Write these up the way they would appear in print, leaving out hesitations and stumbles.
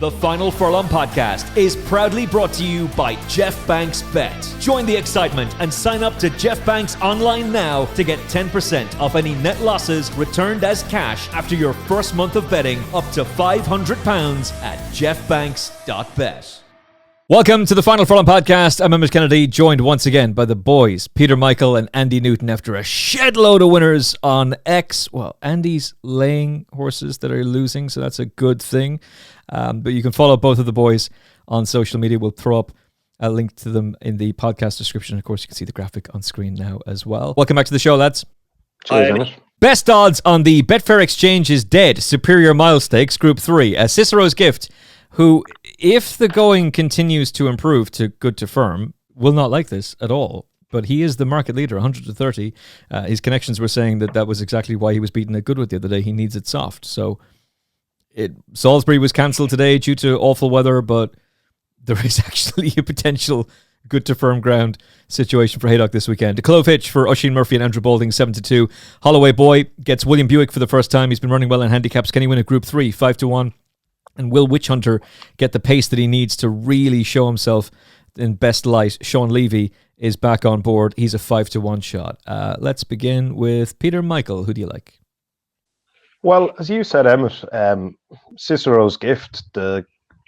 The Final Furlong podcast is proudly brought to you by Jeff Banks Bet. Join the excitement and sign up to Jeff Banks online now to get 10% off any net losses returned as cash after your first month of betting up to £500 at jeffbanks.bet. Welcome to the Final Furlong podcast. I'm Emmet Kennedy, joined once again by the boys, Peter Michael and Andy Newton, after a shed load of winners on X. Well, Andy's laying horses that are losing, so that's a good thing. But you can follow both of the boys on social media. We'll throw up a link to them in the podcast description. Of course, you can see the graphic on screen now as well. Welcome back to the show, lads. Cheers, Emmet. Best odds on the Betfair Exchange is dead. Superior Mile Stakes, Group 3. Cicero's Gift, who, if the going continues to improve to good to firm, will not like this at all. But he is the market leader, 100 to 30. His connections were saying that was exactly why he was beaten at Goodwood the other day. He needs it soft. So Salisbury was cancelled today due to awful weather, but there is actually a potential good to firm ground situation for Haydock this weekend. The Clove Hitch for Oisin Murphy and Andrew Balding, 7-2. Holloway Boy gets William Buick for the first time. He's been running well in handicaps. Can he win at Group 3, 5-1? And will Witch Hunter get the pace that he needs to really show himself in best light? Sean Levy is back on board. He's a 5-1 shot. Let's begin with Peter Michael. Who do you like? Well, as you said, Emmet, Cicero's Gift, the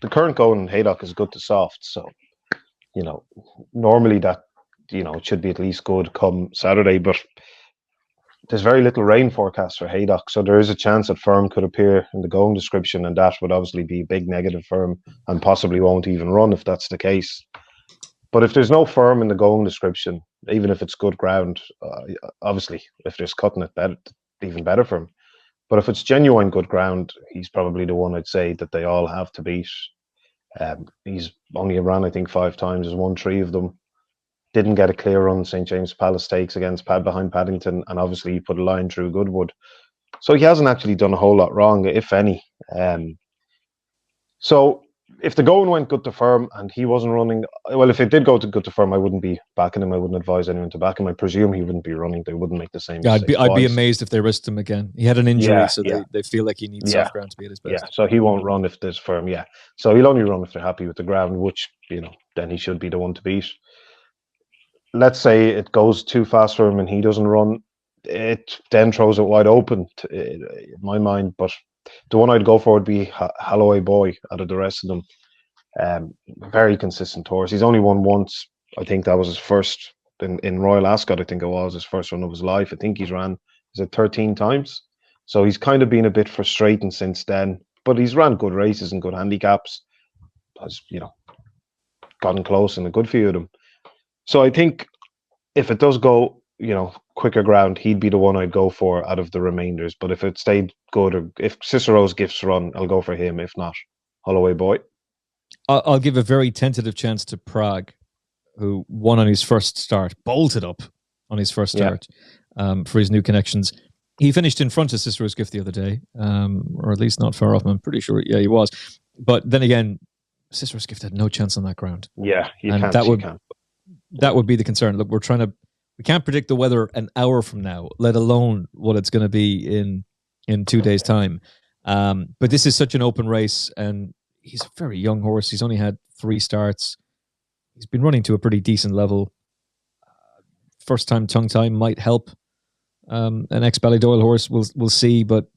current going in Haydock is good to soft. So, normally that, it should be at least good come Saturday, but there's very little rain forecast for Haydock, so there is a chance that firm could appear in the going description, and that would obviously be a big negative firm and possibly won't even run if that's the case. But if there's no firm in the going description, even if it's good ground, obviously if there's cutting it, better, even better for him. But if it's genuine good ground, he's probably the one I'd say that they all have to beat. He's only ran, I think, 5 times, has won 3 of them. Didn't get a clear run St. James Palace Stakes against behind Paddington, and obviously he put a line through Goodwood. So he hasn't actually done a whole lot wrong, if any. So if the going went good to firm and he wasn't running, well, if it did go to good to firm, I wouldn't be backing him. I wouldn't advise anyone to back him. I presume he wouldn't be running. They wouldn't make the same mistake. I'd be amazed if they risked him again. He had an injury, they feel like he needs soft ground to be at his best. Yeah, so he won't run if there's firm, So he'll only run if they're happy with the ground, which, then he should be the one to beat. Let's say it goes too fast for him and he doesn't run, it then throws it wide open in my mind. But the one I'd go for would be Holloway Boy out of the rest of them. Very consistent horse. He's only won once. I think that was his first in Royal Ascot. I think it was his first run of his life. I think he's ran 13 times. So he's kind of been a bit frustrating since then. But he's ran good races and good handicaps. Has gotten close in a good few of them. So I think if it does go, quicker ground, he'd be the one I'd go for out of the remainders. But if it stayed good, or if Cicero's Gifts run, I'll go for him. If not, Holloway Boy. I'll give a very tentative chance to Prague, who won on his first start, bolted up on his first start for his new connections. He finished in front of Cicero's Gift the other day, or at least not far off him. I'm pretty sure, he was. But then again, Cicero's Gift had no chance on that ground. Yeah, that would be the concern. Look, we can't predict the weather an hour from now, let alone what it's going to be in 2 days' time. But this is such an open race, and he's a very young horse. He's only had 3 starts. He's been running to a pretty decent level. First time tongue tie might help. An ex-Ballydoyle horse, we'll see, but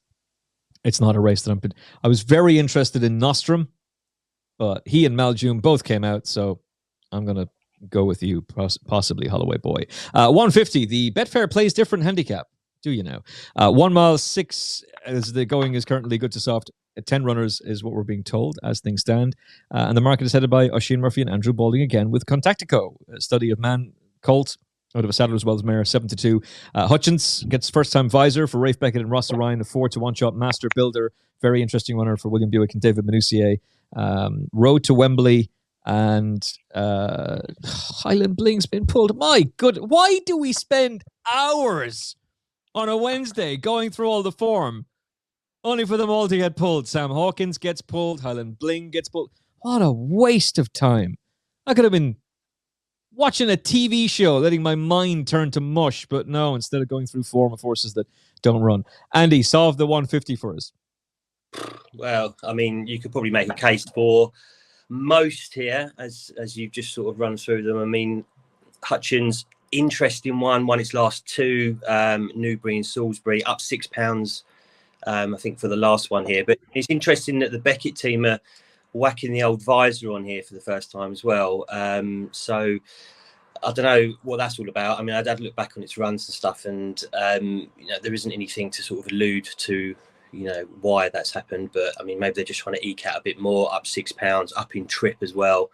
it's not a race that I was very interested in Nostrum, but he and Maljoom both came out, so I'm going to go with you, possibly Holloway Boy. 150, the Betfair plays different handicap. Do you know? 1 mile 6, as the going is currently good to soft. 10 runners is what we're being told as things stand. And the market is headed by Oisin Murphy and Andrew Balding again with Contactico, a study of Man Colt out of a Sadler's Wells mare, 7-2. Hutchins gets first-time visor for Rafe Beckett and Ross Orion, a 4-1 shot. Master Builder, very interesting runner for William Buick and David Minussier. Road to Wembley. And Highland Bling's been pulled. My good, why do we spend hours on a Wednesday going through all the form only for them all to get pulled? Sam Hawkins gets pulled. Highland Bling gets pulled. What a waste of time. I could have been watching a TV show, letting my mind turn to mush, but no, instead of going through form of horses that don't run. Andy, solve the 150 for us. Well, I mean, you could probably make a case for most here, as you've just sort of run through them. I mean, Hutchins, interesting one. Won its last two. Newbury and Salisbury up £6. I think for the last one here. But it's interesting that the Beckett team are whacking the old visor on here for the first time as well. So I don't know what that's all about. I mean, I'd had to look back on its runs and stuff, and there isn't anything to sort of allude to, why that's happened. But I mean, maybe they're just trying to eke out a bit more. Up £6, up in trip as well.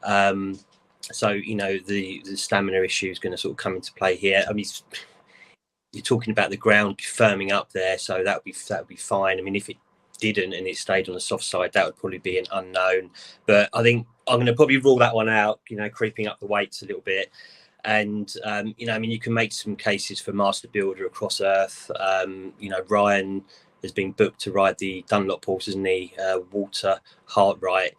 So the stamina issue is going to sort of come into play here. I mean, you're talking about the ground firming up there, so that would be fine. I mean, if it didn't and it stayed on the soft side, that would probably be an unknown. But I think I'm going to probably rule that one out. Creeping up the weights a little bit, and I mean, you can make some cases for Master Builder across Earth. Ryan has been booked to ride the Dunlop horse, isn't he? Walter Hartright,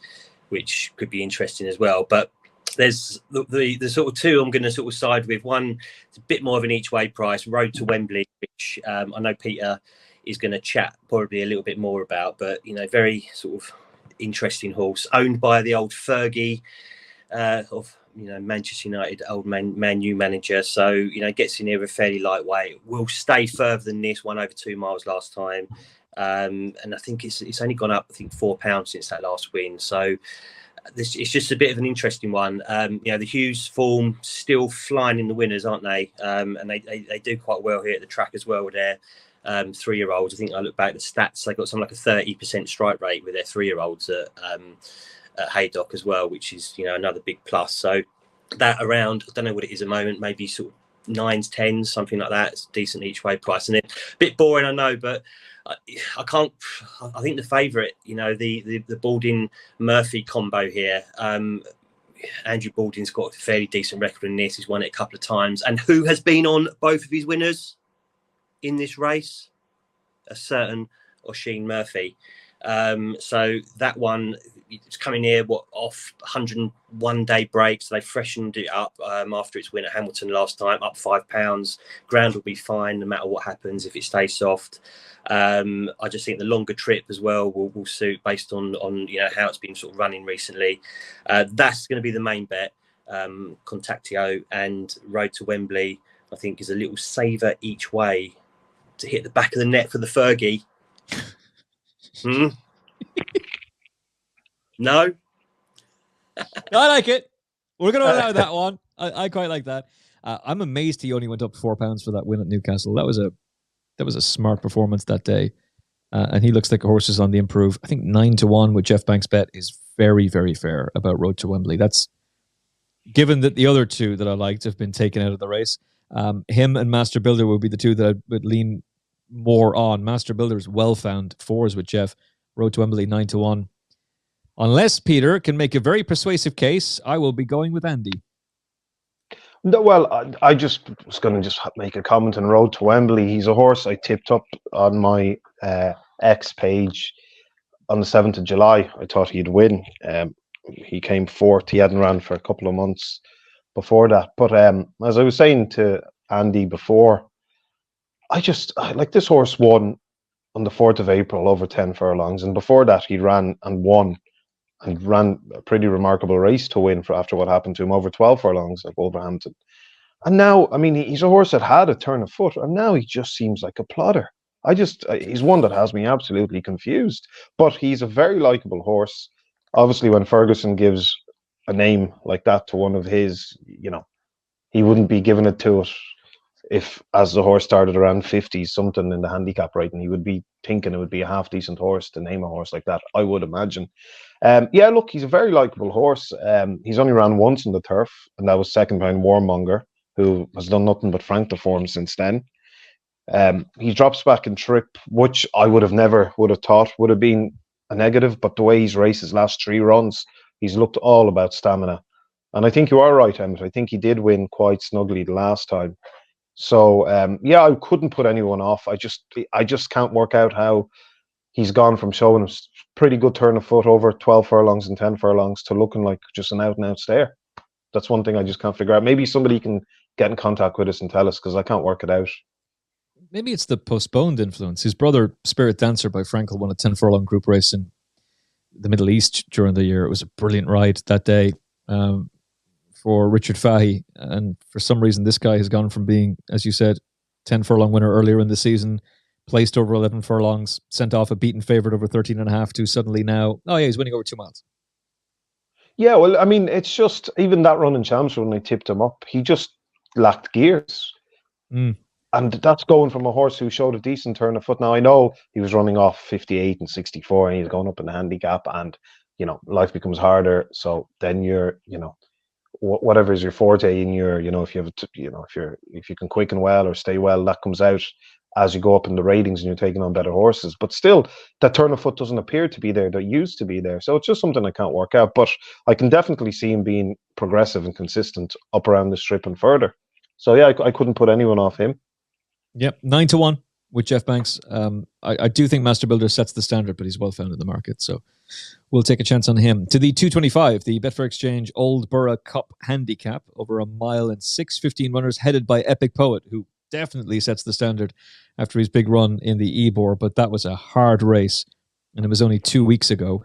which could be interesting as well. But there's the sort of two I'm going to sort of side with. One, it's a bit more of an each way price, Road to Wembley, which I know Peter is going to chat probably a little bit more about, but very sort of interesting horse, owned by the old Fergie of Manchester United, old Man U manager. So gets in here a fairly lightweight, will stay further than this, won over 2 miles last time, and I think it's only gone up £4 since that last win. So it's just a bit of an interesting one. The Hughes form still flying in the winners, aren't they? And they do quite well here at the track as well with their 3-year-olds. I think I look back at the stats, they got something like a 30% strike rate with their 3-year-olds at Haydock as well, which is another big plus. So that around, I don't know what it is at the moment, maybe sort of 9s, 10s, something like that. It's decent each way price, and it's a bit boring, I know, but I can't. I think the favourite, the Balding Murphy combo here. Andrew Balding's got a fairly decent record in this. He's won it a couple of times, and who has been on both of his winners in this race? A certain Oisin Murphy. So that one, it's coming here off 101 day break, so they freshened it up after its win at Hamilton last time, up £5. Ground will be fine no matter what happens if it stays soft. I just think the longer trip as well will suit based on how it's been sort of running recently. That's going to be the main bet. Contactio and Road to Wembley, I think, is a little saver each way to hit the back of the net for the Fergie. No? I like it. We're going to allow that one. I quite like that. I'm amazed he only went up £4 for that win at Newcastle. That was a smart performance that day. And he looks like a horse is on the improve. I think 9-1 with Jeff Banks' bet is very, very fair about Road to Wembley. That's given that the other two that I liked have been taken out of the race. Him and Master Builder would be the two that I would lean more on. Master Builder's well found 4s with Jeff. Road to Wembley 9-1. Unless Peter can make a very persuasive case, I will be going with Andy. No, well, I just was going to just make a comment on Road to Wembley. He's a horse I tipped up on my X page on the 7th of July. I thought he'd win. He came fourth. He hadn't ran for a couple of months before that. But as I was saying to Andy before, I like this horse won on the 4th of April over 10 furlongs. And before that, he ran and won and ran a pretty remarkable race to win after what happened to him over 12 furlongs at Wolverhampton. And now, I mean, he's a horse that had a turn of foot, and now he just seems like a plodder. He's one that has me absolutely confused. But he's a very likable horse. Obviously, when Ferguson gives a name like that to one of his, he wouldn't be giving it to it if, as the horse started around 50 something in the handicap rating, he would be thinking it would be a half decent horse to name a horse like that, I would imagine. Look, he's a very likable horse. He's only ran once in the turf, and that was second behind Warmonger, who has done nothing but frank the form since then. He drops back in trip, which I would have thought would have been a negative, but the way he's raced his last 3 runs, he's looked all about stamina. And I think you are right, Emmet. I think he did win quite snugly the last time. So, I couldn't put anyone off. I just can't work out how he's gone from showing a pretty good turn of foot over 12 furlongs and 10 furlongs to looking like just an out-and-out stare. That's one thing I just can't figure out. Maybe somebody can get in contact with us and tell us, because I can't work it out. maybe it's the postponed influence. His brother, Spirit Dancer by Frankel, won a 10 furlong group race in the Middle East during the year. It was a brilliant ride that day for Richard Fahey. And for some reason, this guy has gone from being, as you said, 10 furlong winner earlier in the season, placed over 11 furlongs, sent off a beaten favourite over 13.5 to suddenly now, oh yeah, he's winning over 2 miles. Yeah, well, I mean, it's just, even that run in Chelmsford when they tipped him up, he just lacked gears. Mm. And that's going from a horse who showed a decent turn of foot. Now, I know he was running off 58 and 64 and he's going up in the handicap, and, you know, life becomes harder. So then you're, you know, whatever is your forte in your, you know, if you have, if you can quicken well or stay well, that comes out as you go up in the ratings and you're taking on better horses. But still, that turn of foot doesn't appear to be there that used to be there. So it's just something I can't work out. But I can definitely see him being progressive and consistent up around the strip and further. So yeah, I couldn't put anyone off him. Yep, 9-1 with Jeff Banks. I do think Master Builder sets the standard, but he's well found in the market, so we'll take a chance on him. To the 225, the Betfair Exchange Old Borough Cup Handicap, over 1 mile and 6 15 runners, headed by Epic Poet, who definitely sets the standard after his big run in the Ebor, but that was a hard race, and it was only 2 weeks ago.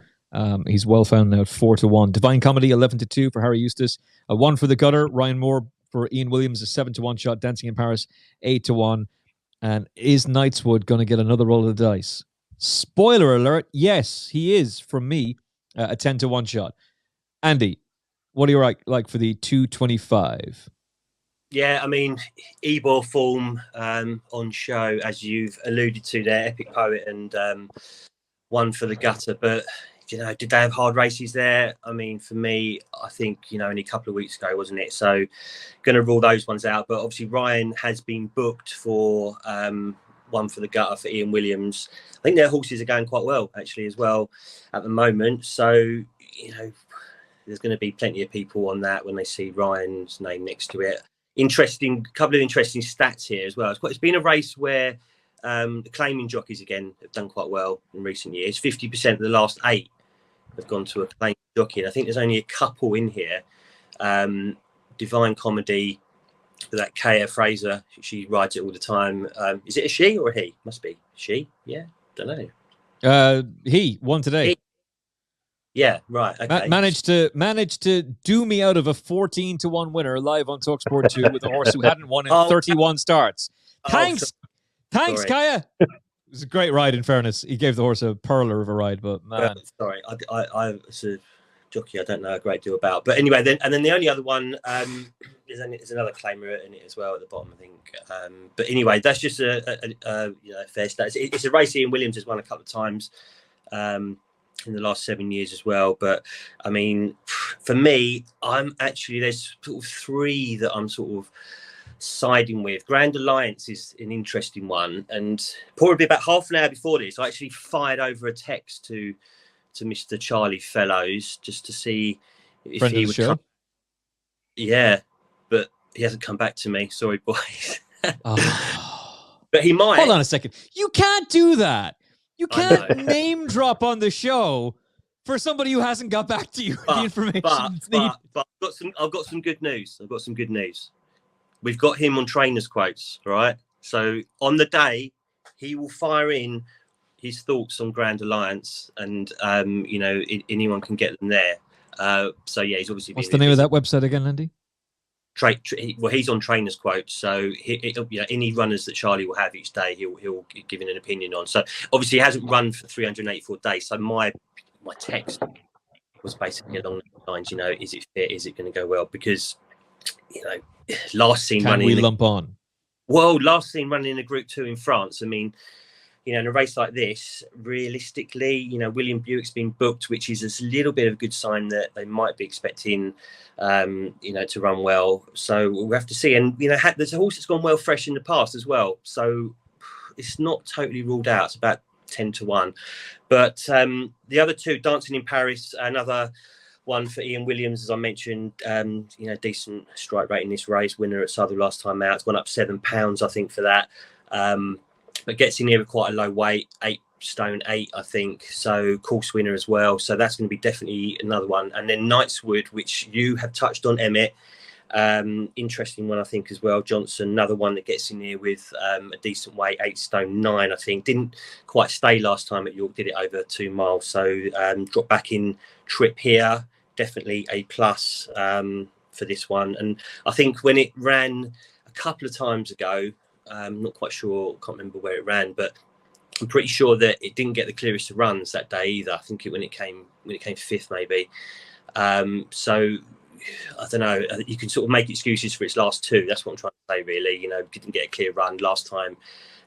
He's well found now at 4-1. Divine Comedy 11-2 for Harry Eustace. A 1 for the gutter. Ryan Moore for Ian Williams, a 7-1 shot. Dancing in Paris 8-1. And is Knightswood going to get another roll of the dice? Spoiler alert, yes, he is, from me, a 10-1 shot. Andy, what do you like for the 225? Yeah, I mean, Ebor form on show, as you've alluded to there, Epic Poet and 1 for the gutter. But, you know, did they have hard races there? I mean, for me, I think, you know, only a couple of weeks ago, wasn't it? So going to rule those ones out. But obviously Ryan has been booked for 1 for the gutter for Ian Williams. I think their horses are going quite well, actually, as well at the moment. So, you know, there's going to be plenty of people on that when they see Ryan's name next to it. Couple of interesting stats here as well. It's been a race where the claiming jockeys, again, have done quite well in recent years. 50% of the last 8 have gone to a claiming jockey. And I think there's only a couple in here. Divine Comedy, with that Kaya Fraser, she rides it all the time. Is it a she or a he? Must be she. Yeah, don't know. He won today. He. Yeah, right. Okay. Managed to do me out of a 14-1 winner live on TalkSport 2 with a horse who hadn't won in 31 starts. Thanks, Kaya. It was a great ride. In fairness, he gave the horse a perler of a ride, but man, sorry, I it's a jockey I don't know a great deal about. But anyway, then the only other one is another claimer in it as well at the bottom, I think. But anyway, that's just a fair stat. It's a race Ian Williams has won a couple of times. In the last 7 years as well. But I mean, for me, there's sort of 3 that I'm sort of siding with. Grand Alliance is an interesting one, and probably about half an hour before this, I actually fired over a text to Mr. Charlie Fellows just to see if Friend he would show. come. Yeah, but he hasn't come back to me. Sorry, boys. But he might. Hold on a second. You can't do that. You can't name drop on the show for somebody who hasn't got back to you. The information. But I've got some good news. We've got him on trainers quotes, right? So on the day, he will fire in his thoughts on Grand Alliance, and anyone can get them there. So yeah, he's obviously. What's the name of that website again, Andy? Well, he's on trainers quotes, so any runners that Charlie will have each day, he'll give an opinion on. So obviously, he hasn't run for 384 days. So my text was basically along the lines, is it fit? Is it going to go well? Because last seen running. Can we lump on? Well, last seen running in a Group 2 in France. I mean, in a race like this, realistically, William Buick's been booked, which is a little bit of a good sign that they might be expecting, to run well. So we'll have to see. And, there's a horse that's gone well fresh in the past as well. So it's not totally ruled out. It's about 10-1. But the other 2, Dancing in Paris, another one for Ian Williams, as I mentioned, decent strike rate in this race, winner at Southwell last time out. It's gone up £7, I think, for that. But gets in here with quite a low weight, 8 stone 8, I think. So course winner as well. So that's going to be definitely another one. And then Knightswood, which you have touched on, Emmet. Interesting one, I think, as well. Johnson, another one that gets in here with a decent weight, 8 stone 9, I think. Didn't quite stay last time at York, did it over 2 miles. So dropped back in trip here. Definitely a plus for this one. And I think when it ran a couple of times ago, I'm not quite sure, can't remember where it ran, but I'm pretty sure that it didn't get the clearest of runs that day either. I think when it came 5th maybe. So I don't know. You can sort of make excuses for its last 2. That's what I'm trying to say, really. You know, didn't get a clear run last time.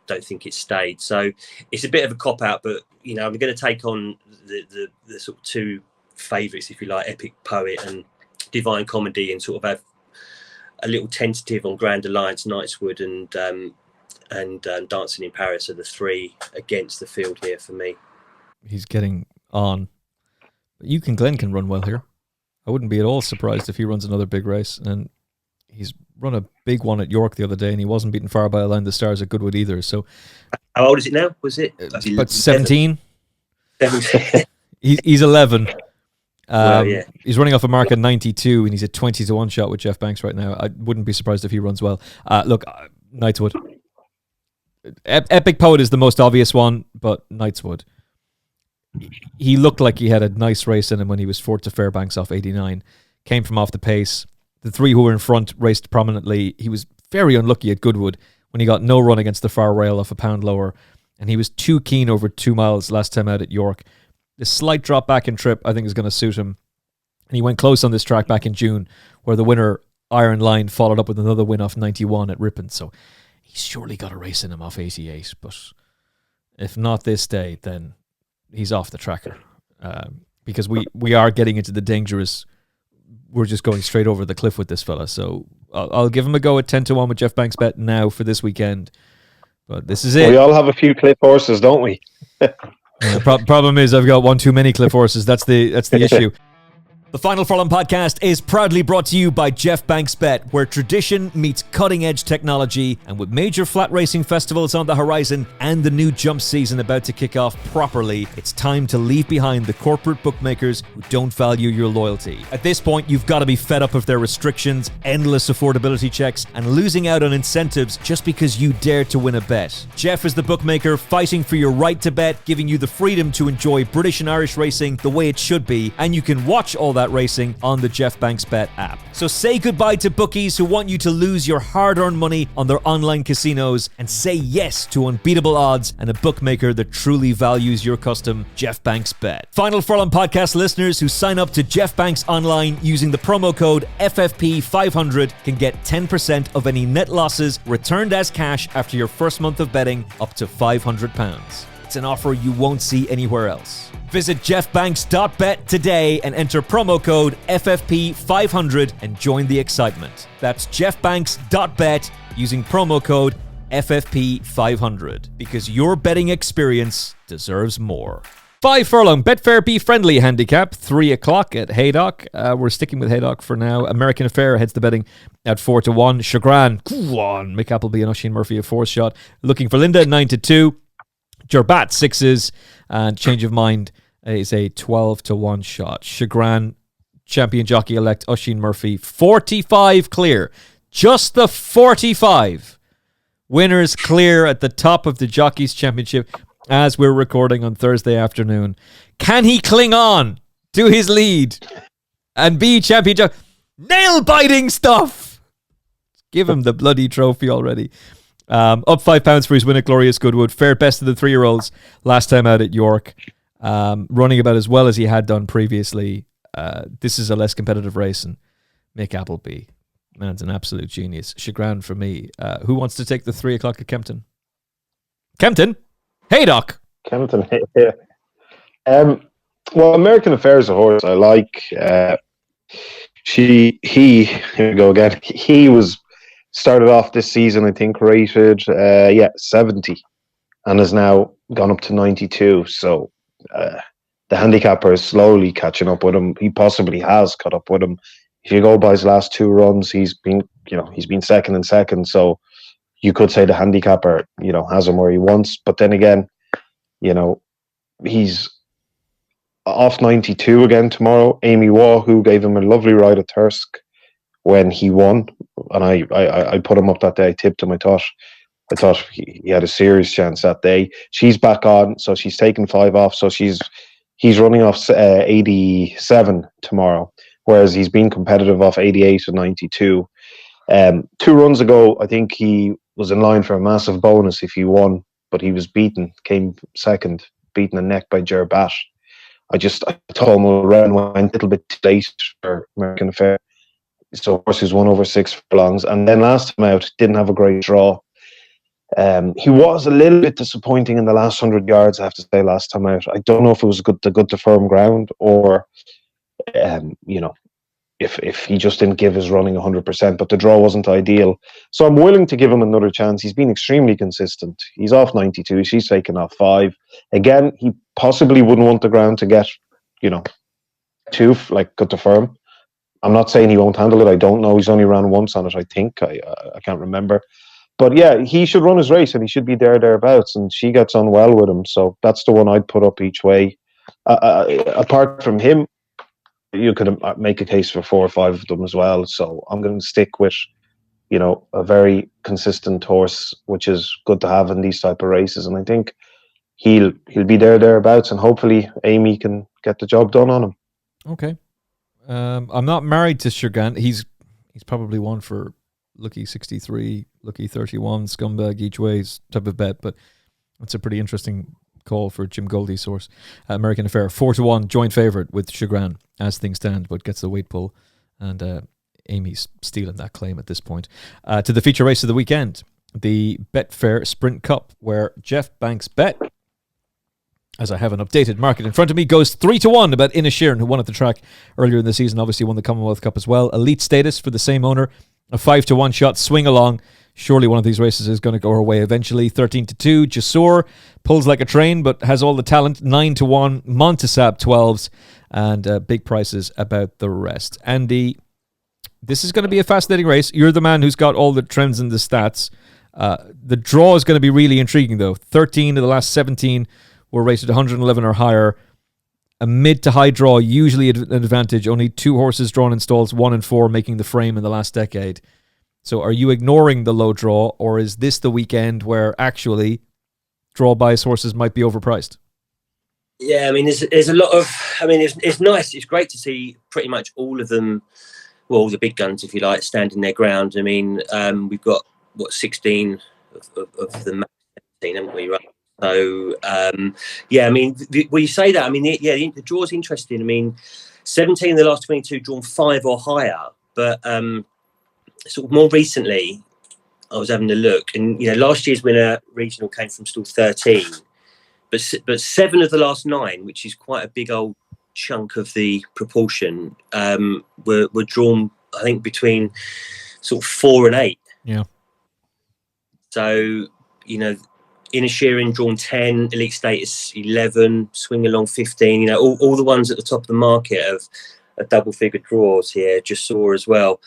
Don't think it stayed. So it's a bit of a cop out, but you know, I'm going to take on the sort of 2 favourites, if you like, Epic Poet and Divine Comedy, and sort of have a little tentative on Grand Alliance, Knightswood, and Dancing in Paris are the 3 against the field here for me. He's getting on. Glenn can run well here. I wouldn't be at all surprised if he runs another big race. And he's run a big one at York the other day, and he wasn't beaten far by a line the stars at Goodwood either. So, how old is it now? Was it about 17? 17. He's 11. Well, yeah. He's running off a mark of 92, and he's at 20-1 shot with Jeff Banks right now. I wouldn't be surprised if he runs well. Look, Knightswood. Epic Poet is the most obvious one, but Knightswood. He looked like he had a nice race in him when he was 4th to Fairbanks off 89. Came from off the pace. The 3 who were in front raced prominently. He was very unlucky at Goodwood when he got no run against the far rail off a pound lower, and he was too keen over 2 miles last time out at York. The slight drop back in trip, I think, is going to suit him. And he went close on this track back in June, where the winner, Iron Line, followed up with another win off 91 at Ripon. So he's surely got a race in him off 88. But if not this day, then he's off the tracker. Because we are getting into the dangerous... We're just going straight over the cliff with this fella. So I'll give him a go at 10-1 with Jeff Banks bet now for this weekend. But this is it. We all have a few cliff horses, don't we? Problem is I've got one too many cliff horses. That's the issue. The Final Furlong podcast is proudly brought to you by Jeff Banks Bet, where tradition meets cutting-edge technology, and with major flat racing festivals on the horizon and the new jump season about to kick off properly, it's time to leave behind the corporate bookmakers who don't value your loyalty. At this point, you've got to be fed up of their restrictions, endless affordability checks, and losing out on incentives just because you dare to win a bet. Jeff is the bookmaker fighting for your right to bet, giving you the freedom to enjoy British and Irish racing the way it should be, and you can watch all that racing on the Jeff Banks Bet app. So say goodbye to bookies who want you to lose your hard-earned money on their online casinos, and say yes to unbeatable odds and a bookmaker that truly values your custom, Jeff Banks Bet. Final Furlong podcast listeners who sign up to Jeff Banks online using the promo code FFP500 can get 10% of any net losses returned as cash after your first month of betting, up to £500. It's an offer you won't see anywhere else. Visit jeffbanks.bet today and enter promo code FFP500 and join the excitement. That's jeffbanks.bet using promo code FFP500, because your betting experience deserves more. 5 Furlong, Betfair Be Friendly Handicap, 3 o'clock at Haydock. We're sticking with Haydock for now. American Affair heads the betting at 4-1. Chagrin, go on. Mick Appleby and Oisin Murphy, a 4th shot. Looking for Linda, 9-2. Gerbat, 6s. And Change of Mind is a 12-1 shot. Chagrin, champion jockey-elect Oisin Murphy, 45 clear. Just the 45. Winners clear at the top of the Jockeys Championship as we're recording on Thursday afternoon. Can he cling on to his lead and be champion jockey? Nail-biting stuff! Give him the bloody trophy already. Up £5 for his win at Glorious Goodwood. Fared best of the 3-year-olds last time out at York. Running about as well as he had done previously. This is a less competitive race, and Mick Appleby, man's an absolute genius. Chagrin for me. Who wants to take the 3 o'clock at Kempton? Kempton? Haydock. Kempton, yeah. Well, American Affair is a horse I like. Here we go again. He was started off this season, I think, rated 70, and has now gone up to 92. So the handicapper is slowly catching up with him. He possibly has caught up with him. If you go by his last 2 runs, he's been second and second. So you could say the handicapper, has him where he wants. But then again, he's off 92 again tomorrow. Amy Waugh, who gave him a lovely ride at Thirsk, when he won, and I put him up that day. I tipped him. I thought he had a serious chance that day. She's back on, so she's taken 5 off. So he's running off 87 tomorrow, whereas he's been competitive off 88 and 92. 2 runs ago, I think he was in line for a massive bonus if he won, but he was beaten, came second, beaten a neck by Ger Bat. I told him around went a little bit late for American Affair. So of course he's won over 6 furlongs, and then last time out didn't have a great draw. He was a little bit disappointing in the last 100 yards, I have to say, last time out. I don't know if it was good to firm ground, or if he just didn't give his running 100%, but the draw wasn't ideal. So I'm willing to give him another chance. He's been extremely consistent. He's off 92. She's taken off 5. Again, he possibly wouldn't want the ground to get, 2, like good to firm. I'm not saying he won't handle it. I don't know. He's only ran once on it, I think. I can't remember. But yeah, he should run his race and he should be thereabouts, and she gets on well with him. So that's the one I'd put up each way. Apart from him, you could make a case for 4 or 5 of them as well. So I'm going to stick with, a very consistent horse, which is good to have in these type of races. And I think he'll be thereabouts, and hopefully Amy can get the job done on him. Okay. I'm not married to Shergan. He's probably one for Lucky 63, Lucky 31, scumbag each ways type of bet, but it's a pretty interesting call for Jim Goldie's source. American Affair 4-1 joint favourite with Chagrin as things stand, but gets the weight pull, and Amy's stealing that claim at this point. To the feature race of the weekend, the Betfair Sprint Cup, where Jeff Banks' bet, as I have an updated market in front of me, goes 3-1 about Inisherin, who won at the track earlier in the season, obviously won the Commonwealth Cup as well. Elite status for the same owner, a 5-1 shot, swing along. Surely one of these races is going to go her way eventually. 13-2, Jasur pulls like a train, but has all the talent. 9-1, Montesab 12s, and big prices about the rest. Andy, this is going to be a fascinating race. You're the man who's got all the trends and the stats. The draw is going to be really intriguing, though. 13 of the last 17 were rated 111 or higher. A mid to high draw, usually an advantage. Only 2 horses drawn in stalls, 1 and 4 making the frame in the last decade. So are you ignoring the low draw, or is this the weekend where actually draw bias horses might be overpriced? Yeah, I mean, there's a lot of, it's nice. It's great to see pretty much all of them, well, all the big guns, if you like, standing their ground. I mean, we've got, 16 of the 17, haven't we, right? So, yeah, I mean, when you say that, the draw's interesting. I mean, 17 of the last 22 drawn 5 or higher, but sort of more recently, I was having a look, and last year's winner regional came from stall 13, but 7 of the last 9, which is quite a big old chunk of the proportion, were drawn, I think, between sort of 4 and 8. Yeah. So Inisherin drawn 10, Elite Status 11, Swing Along 15. All the ones at the top of the market of double figure draws here. Just saw as well.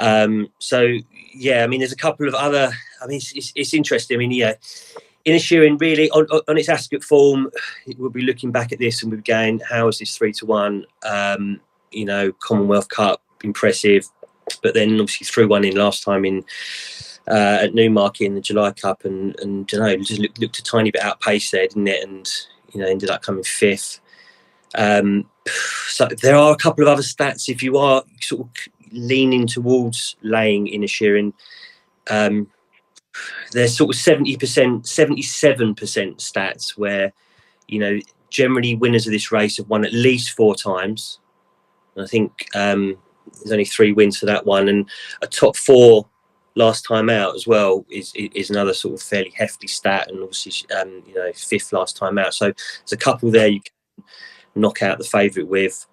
So yeah, there's a couple of other. It's interesting. Inisherin really on its Ascot form, we'll be looking back at this and we'll be going, how is this 3-1? Commonwealth Cup, impressive, but then obviously threw one in last time in. At Newmarket in the July Cup, and just looked a tiny bit outpaced there, didn't it? And ended up coming 5th. So there are a couple of other stats if you are sort of leaning towards laying Inisherin. There's sort of 70%, 77% stats where generally winners of this race have won at least 4 times. And I think there's only 3 wins for that one, and a top 4. Last time out as well is another sort of fairly hefty stat, and obviously 5th last time out. So there's a couple there you can knock out the favourite with.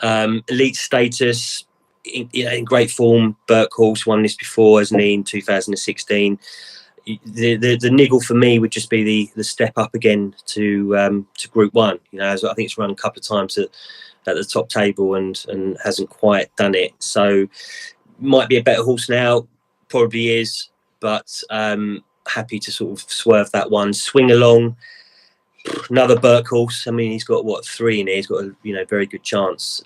Elite Status in great form. Burke Horse won this before, hasn't he, in 2016. The niggle for me would just be the step up again to Group 1. As I think it's run a couple of times at the top table and hasn't quite done it. So might be a better horse now. Probably is, but happy to sort of swerve that one. Swing Along, another Burke horse. He's got 3 in here. He's got a very good chance.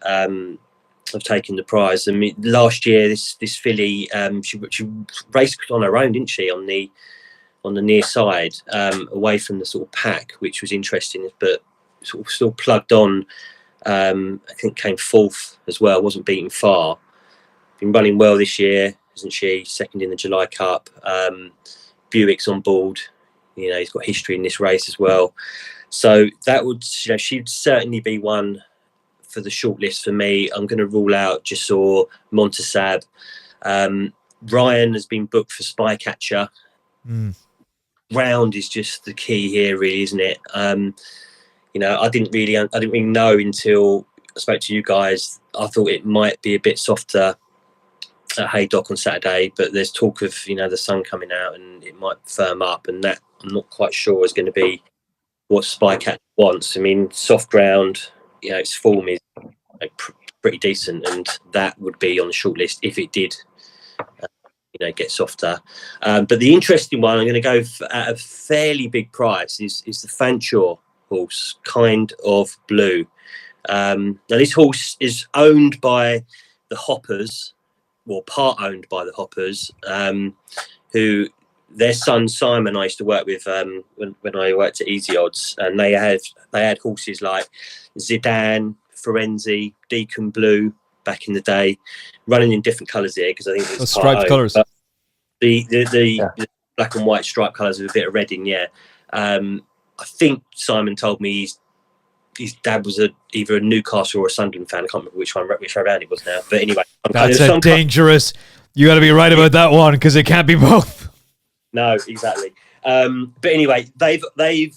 of taking the prize. I mean, last year this filly, she raced on her own, didn't she, on the near side, away from the sort of pack, which was interesting, but sort of still plugged on. I think came fourth as well, wasn't beaten far. Been running well this year, isn't she? Second in the July Cup. Buick's on board. You know, he's got history in this race as well. So that would, you know, she'd certainly be one for the shortlist for me. I'm going to rule out Jasor, Montasab. Ryan has been booked for Spycatcher. Round is just the key here, really, isn't it? You know, I didn't really know until I spoke to you guys. I thought it might be a bit softer at Haydock on Saturday, but there's talk of, you know, the sun coming out and it might firm up, and that I'm not quite sure is going to be what Spycat wants. I mean, soft ground, you know, its form is like pretty decent, and that would be on the shortlist if it did, you know, get softer. But the interesting one, I'm going to go at a fairly big price, is the Fanshawe horse, Kind of Blue. Now, this horse is owned by the Hoppers, well, part owned by the Hoppers, who their son Simon I used to work with when I worked at Easy Odds, and they had horses like Zidane, Firenze, Deacon Blue back in the day, running in different colours here because I think it's striped colours. The black and white striped colours with a bit of red in. Yeah, I think Simon told me his dad was either a Newcastle or a Sunderland fan. I can't remember which round it was now. But anyway, that's a dangerous. You got to be right about that one because it can't be both. No, exactly. But anyway, they've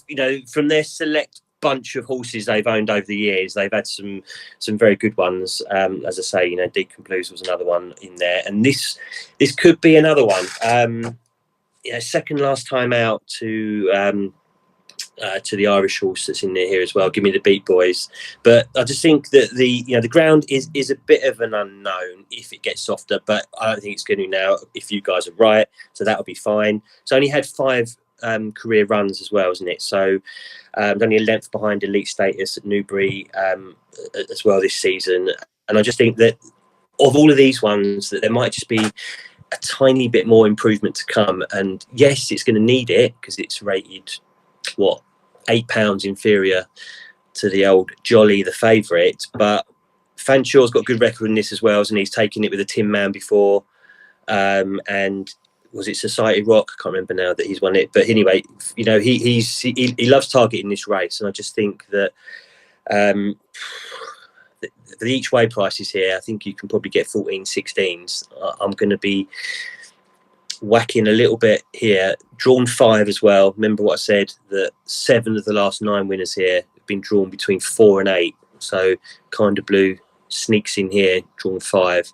you know, from their select bunch of horses they've owned over the years, they've had some very good ones. As I say, you know, Deacon Blues was another one in there, and this could be another one. You know, second last time out to the Irish horse that's in there here as well. Give me the Beat Boys. But I just think that the ground is a bit of an unknown if it gets softer, but I don't think it's going to now if you guys are right. So that'll be fine. It's only had 5 career runs as well, isn't it? So only a length behind elite status at Newbury as well this season. And I just think that of all of these ones, that there might just be a tiny bit more improvement to come. And yes, it's going to need it because it's rated £8 inferior to the old Jolly, the favourite. But Fanshawe's got a good record in this as well, and he's taken it with a Tin Man before. And was it Society Rock? I can't remember now that he's won it. But anyway, you know, he loves targeting this race, and I just think that the each way prices here, I think you can probably get 14, 16s. I'm going to be whacking a little bit here. Drawn 5 as well. Remember what I said, that 7 of the last 9 winners here have been drawn between 4 and 8. So Kind of Blue sneaks in here, drawn 5.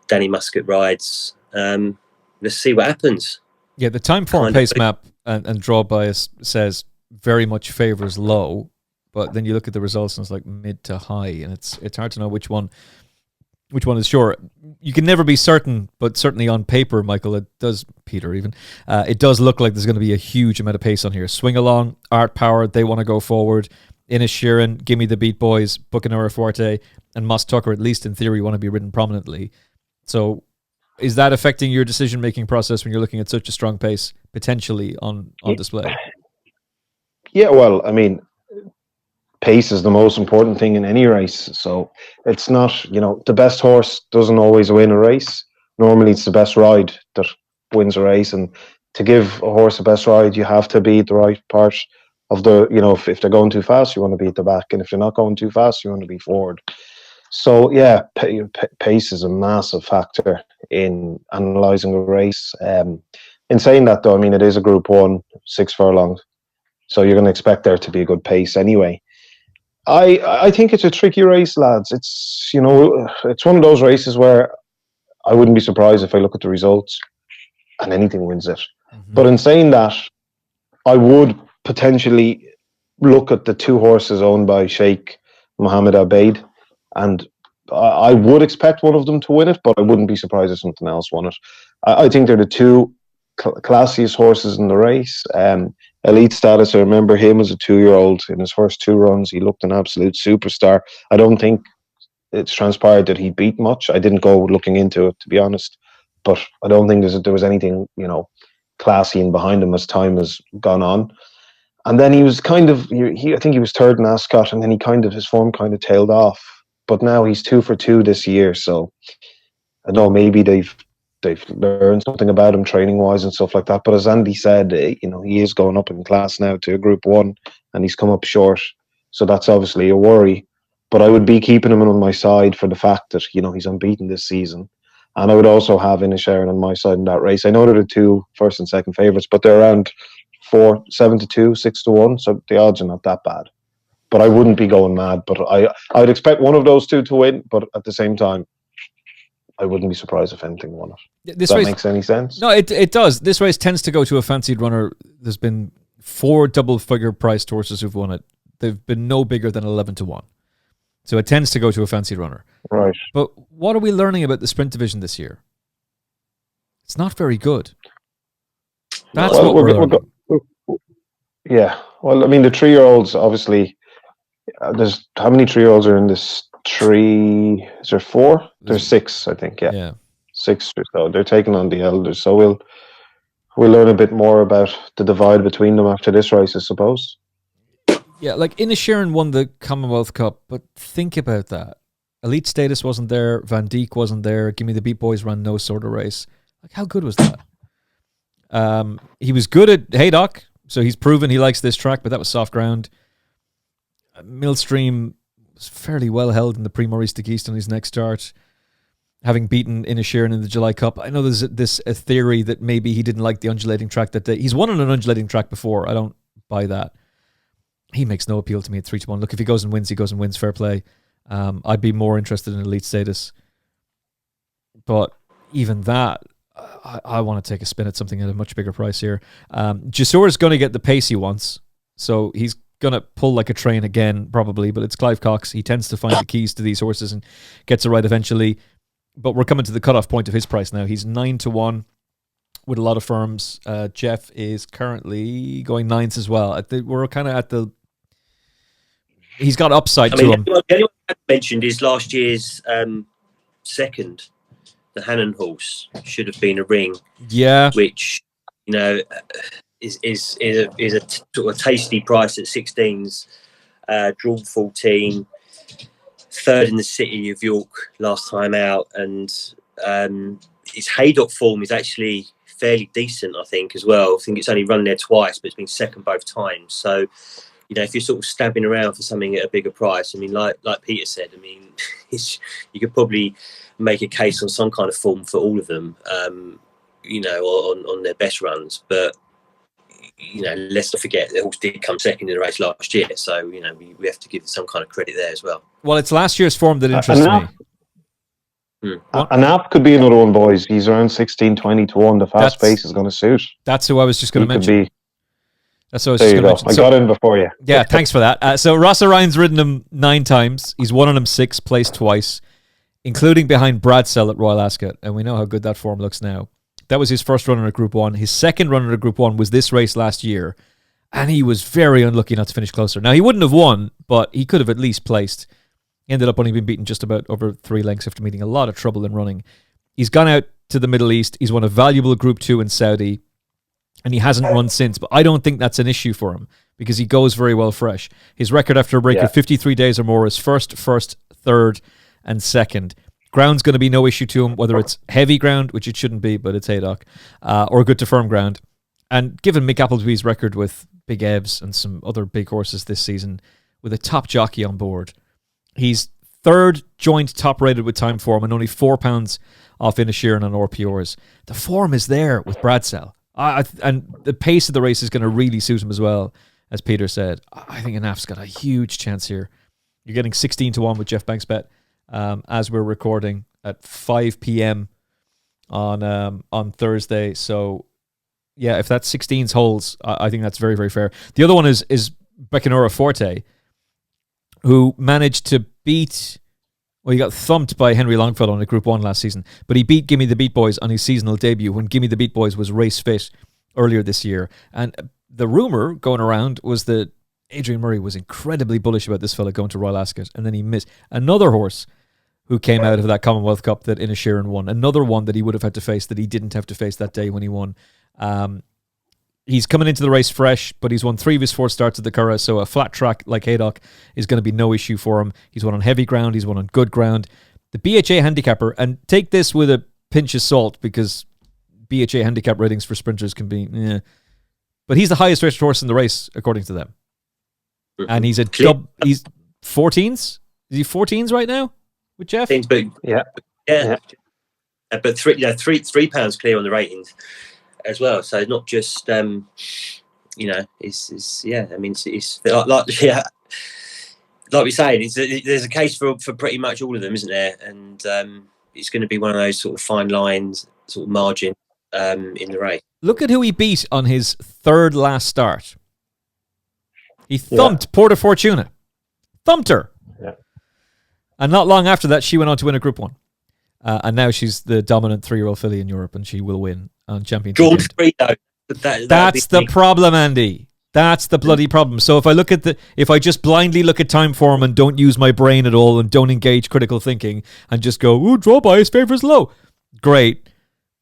Danny Muscat rides. Let's see what happens. Yeah, the time form pace map and draw bias says very much favours low, but then you look at the results and it's like mid to high, and it's hard to know which one is sure. You can never be certain, but certainly on paper, Michael, it does look like there's going to be a huge amount of pace on here. Swing Along, Art Power, they want to go forward. Innis Sheeran, Gimme the Beat Boys, Buchanora Forte, and Moss Tucker, at least in theory, want to be ridden prominently. So is that affecting your decision-making process when you're looking at such a strong pace potentially on display? Yeah, well, I mean, pace is the most important thing in any race. So it's not, you know, the best horse doesn't always win a race. Normally it's the best ride that wins a race. And to give a horse a best ride, you have to be at the right part of the, you know, if they're going too fast, you want to be at the back. And if they're not going too fast, you want to be forward. So yeah, pace is a massive factor in analysing a race. In saying that though, I mean, it is a Group 1, 6 furlongs. So you're going to expect there to be a good pace anyway. I think it's a tricky race, lads. It's, you know, it's one of those races where I wouldn't be surprised if I look at the results and anything wins it. Mm-hmm. But in saying that, I would potentially look at the 2 horses owned by Sheikh Mohammed Abeid, and I would expect one of them to win it, but I wouldn't be surprised if something else won it. I think they're the 2 classiest horses in the race. Elite Status, I remember him as a 2-year-old in his first 2 runs. He looked an absolute superstar. I don't think it's transpired that he beat much. I didn't go looking into it, to be honest, but I don't think there was anything, classy in behind him as time has gone on. And then he was kind of, I think he was third in Ascot, and then his form kind of tailed off. But now he's 2 for 2 this year, so I know maybe they've learned something about him training wise and stuff like that. But as Andy said, he is going up in class now to Group 1, and he's come up short, so that's obviously a worry. But I would be keeping him on my side for the fact that he's unbeaten this season, and I would also have Inisherin on my side in that race. I know they're the 2 first and second favourites, but they're around 7 to 2, 6 to 1, so the odds are not that bad. But I wouldn't be going mad. But I'd expect one of those 2 to win. But at the same time, I wouldn't be surprised if anything won it. This race makes any sense? No, it does. This race tends to go to a fancied runner. There's been 4 double-figure priced horses who've won it. They've been no bigger than 11 to 1. So it tends to go to a fancied runner. Right. But what are we learning about the sprint division this year? It's not very good. That's what we're learning. Yeah. Well, I mean, the 3-year-olds, obviously, there's how many 3-year-olds are in this 3? Is there 4? There's 6, I think. Yeah. 6 or so. They're taking on the elders. So we'll learn a bit more about the divide between them after this race, I suppose. Yeah, like Inisherin won the Commonwealth Cup, but think about that. Elite Status wasn't there. Van Dijk wasn't there. Gimme the Beat Boys ran no sort of race. Like, how good was that? He was good at Haydock, so he's proven he likes this track, but that was soft ground. Millstream was fairly well held in the Prix Maurice de Guiche on his next start, having beaten Inisherin in the July Cup. I know there's a theory that maybe he didn't like the undulating track that day. He's won on an undulating track before. I don't buy that. He makes no appeal to me at 3 to 1. Look, if he goes and wins, he goes and wins. Fair play. I'd be more interested in Elite Status. But even that, I want to take a spin at something at a much bigger price here. Jasur's going to get the pace he wants, so he's going to pull like a train again, probably, but it's Clive Cox. He tends to find the keys to these horses and gets it right eventually. But we're coming to the cutoff point of his price now. He's 9 to 1 with a lot of firms. Jeff is currently going 9s as well. We're kind of at the... He's got upside to him. The only one I mentioned is last year's second. The Hannon horse should have been a ring. Yeah. Which, is a sort of tasty price at 16s. Drawn 14. Third in the City of York last time out. And his Haydock form is actually fairly decent, I think, as well. I think it's only run there twice, but it's been second both times. So, if you're sort of stabbing around for something at a bigger price, I mean, like Peter said, I mean, you could probably make a case on some kind of form for all of them, on their best runs. But, let's not forget the horse did come second in the race last year. So, we have to give some kind of credit there as well. Well, it's last year's form that interests me. An app could be another one, boys. He's around 16, 20 to 1. The fast pace is going to suit. That's who I was just going to mention. That's what I was there just you going go. to mention. I got in before you. Yeah, thanks for that. So Ross Orion's ridden him 9 times. He's won on him 6, placed twice, including behind Bradsell at Royal Ascot. And we know how good that form looks now. That was his first run in a Group 1. His second run in a Group 1 was this race last year. And he was very unlucky not to finish closer. Now, he wouldn't have won, but he could have at least placed. He ended up only being beaten just about over 3 lengths after meeting a lot of trouble in running. He's gone out to the Middle East. He's won a valuable Group 2 in Saudi. And he hasn't run since. But I don't think that's an issue for him because he goes very well fresh. His record after a break of 53 days or more is first, third, and second. Ground's going to be no issue to him, whether it's heavy ground, which it shouldn't be, but it's Haydock, or good to firm ground. And given Mick Appleby's record with Big Evs and some other big horses this season, with a top jockey on board, he's third joint top rated with time form and only £4 off Inisherin on RPRs. The form is there with Bradsell. And the pace of the race is going to really suit him as well, as Peter said. I think Anaf's got a huge chance here. You're getting 16 to 1 with Jeff Banks bet as we're recording at 5 p.m. on Thursday. So, yeah, if that 16s holds, I think that's very, very fair. The other one is Beccanora Forte, who managed to beat... Well, he got thumped by Henry Longfellow in a Group 1 last season, but he beat Gimme the Beat Boys on his seasonal debut when Gimme the Beat Boys was race fit earlier this year. And the rumour going around was that Adrian Murray was incredibly bullish about this fella going to Royal Ascot, and then he missed. Another horse who came out of that Commonwealth Cup that Inisherin won. Another one that he would have had to face that he didn't have to face that day when he won. He's coming into the race fresh, but he's won 3 of his 4 starts at the Curragh, so a flat track like Haydock is going to be no issue for him. He's won on heavy ground, he's won on good ground. The BHA handicapper, and take this with a pinch of salt because BHA handicap ratings for sprinters can be, but he's the highest rated horse in the race according to them, and he's he's 14s. Is he 14s right now with Jeff? Yeah. But three pounds clear on the ratings as well. So not just it's I mean it's like we're saying, there's a case for pretty much all of them, isn't there? And it's going to be one of those sort of fine lines, sort of margin in the race. Look at who he beat on his 3rd last start. He thumped Porta Fortuna. Thumped her. Yeah. And not long after that, she went on to win a Group 1. And now she's the dominant 3-year-old filly in Europe, and she will win on Championship. Drawn 3, though. That's the problem, Andy. That's the bloody problem. So if I just blindly look at time form and don't use my brain at all and don't engage critical thinking and just go, ooh, draw bias favors low. Great.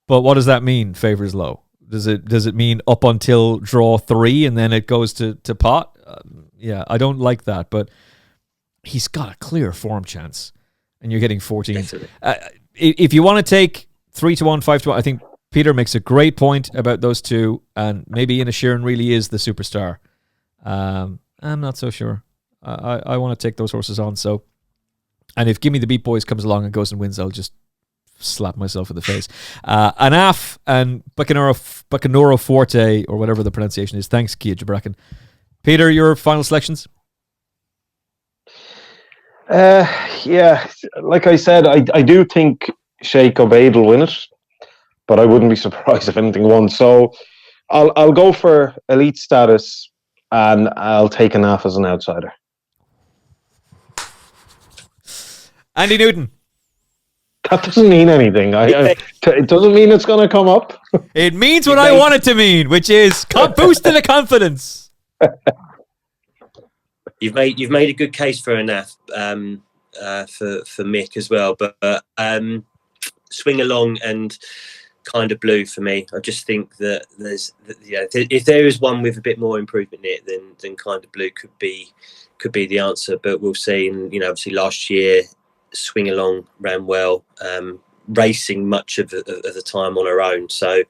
But what does that mean, favors low? Does it mean up until draw 3 and then it goes to pot? Yeah, I don't like that, but he's got a clear form chance and you're getting 14. If you want to take 3-1, 5-1, I think Peter makes a great point about those two, and maybe Inisherin really is the superstar. I'm not so sure. I want to take those horses on. So, and if Gimme the Beat Boys comes along and goes and wins, I'll just slap myself in the face. Anaf and Bacanoro Forte, or whatever the pronunciation is. Thanks, Kia Jabrakan. Peter, your final selections? Yeah, like I said, I do think Sheikh Obeid will win it, but I wouldn't be surprised if anything won. So I'll go for elite status, and I'll take Anaf as an outsider. Andy Newton. That doesn't mean anything. It doesn't mean it's going to come up. It means what I want it to mean, which is boosting the confidence. You've made a good case for Anaf, for Mick as well, but Swing Along and Kind of Blue for me. I just think that if there is one with a bit more improvement in it, then Kind of Blue could be the answer. But we'll see. And obviously last year, Swing Along ran well, racing much of the time on her own. So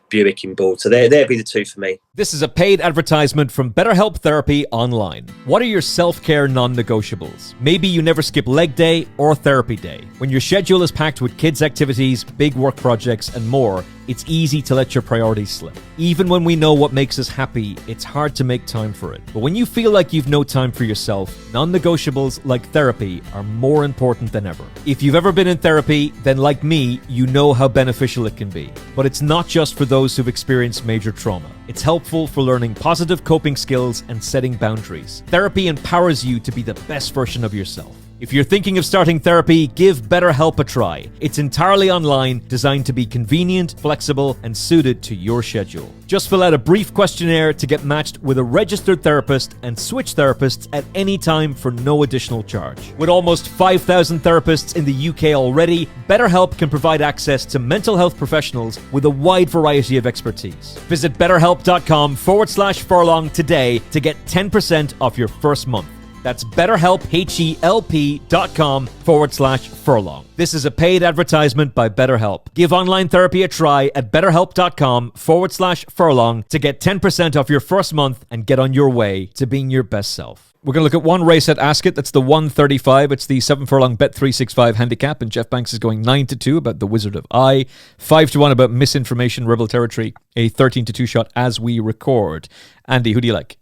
Buick in board. So there'd be the two for me. This is a paid advertisement from BetterHelp Therapy Online. What are your self-care non-negotiables? Maybe you never skip leg day or therapy day. When your schedule is packed with kids' activities, big work projects, and more, it's easy to let your priorities slip. Even when we know what makes us happy, it's hard to make time for it. But when you feel like you've no time for yourself, non-negotiables like therapy are more important than ever. If you've ever been in therapy, then like me, you know how beneficial it can be. But it's not just for those who've experienced major trauma. It's helpful for learning positive coping skills and setting boundaries. Therapy empowers you to be the best version of yourself. If you're thinking of starting therapy, give BetterHelp a try. It's entirely online, designed to be convenient, flexible, and suited to your schedule. Just fill out a brief questionnaire to get matched with a registered therapist and switch therapists at any time for no additional charge. With almost 5,000 therapists in the UK already, BetterHelp can provide access to mental health professionals with a wide variety of expertise. Visit betterhelp.com/furlong today to get 10% off your first month. That's BetterHelp, HELP.com/furlong. This is a paid advertisement by BetterHelp. Give online therapy a try at betterhelp.com/furlong to get 10% off your first month and get on your way to being your best self. We're going to look at one race at Ascot. That's the 135. It's the 7 furlong Bet365 handicap, and Jeff Banks is going 9-2 about the Wizard of Eye, 5-1 about Misinformation, Rebel Territory, a 13-2 shot as we record. Andy, who do you like?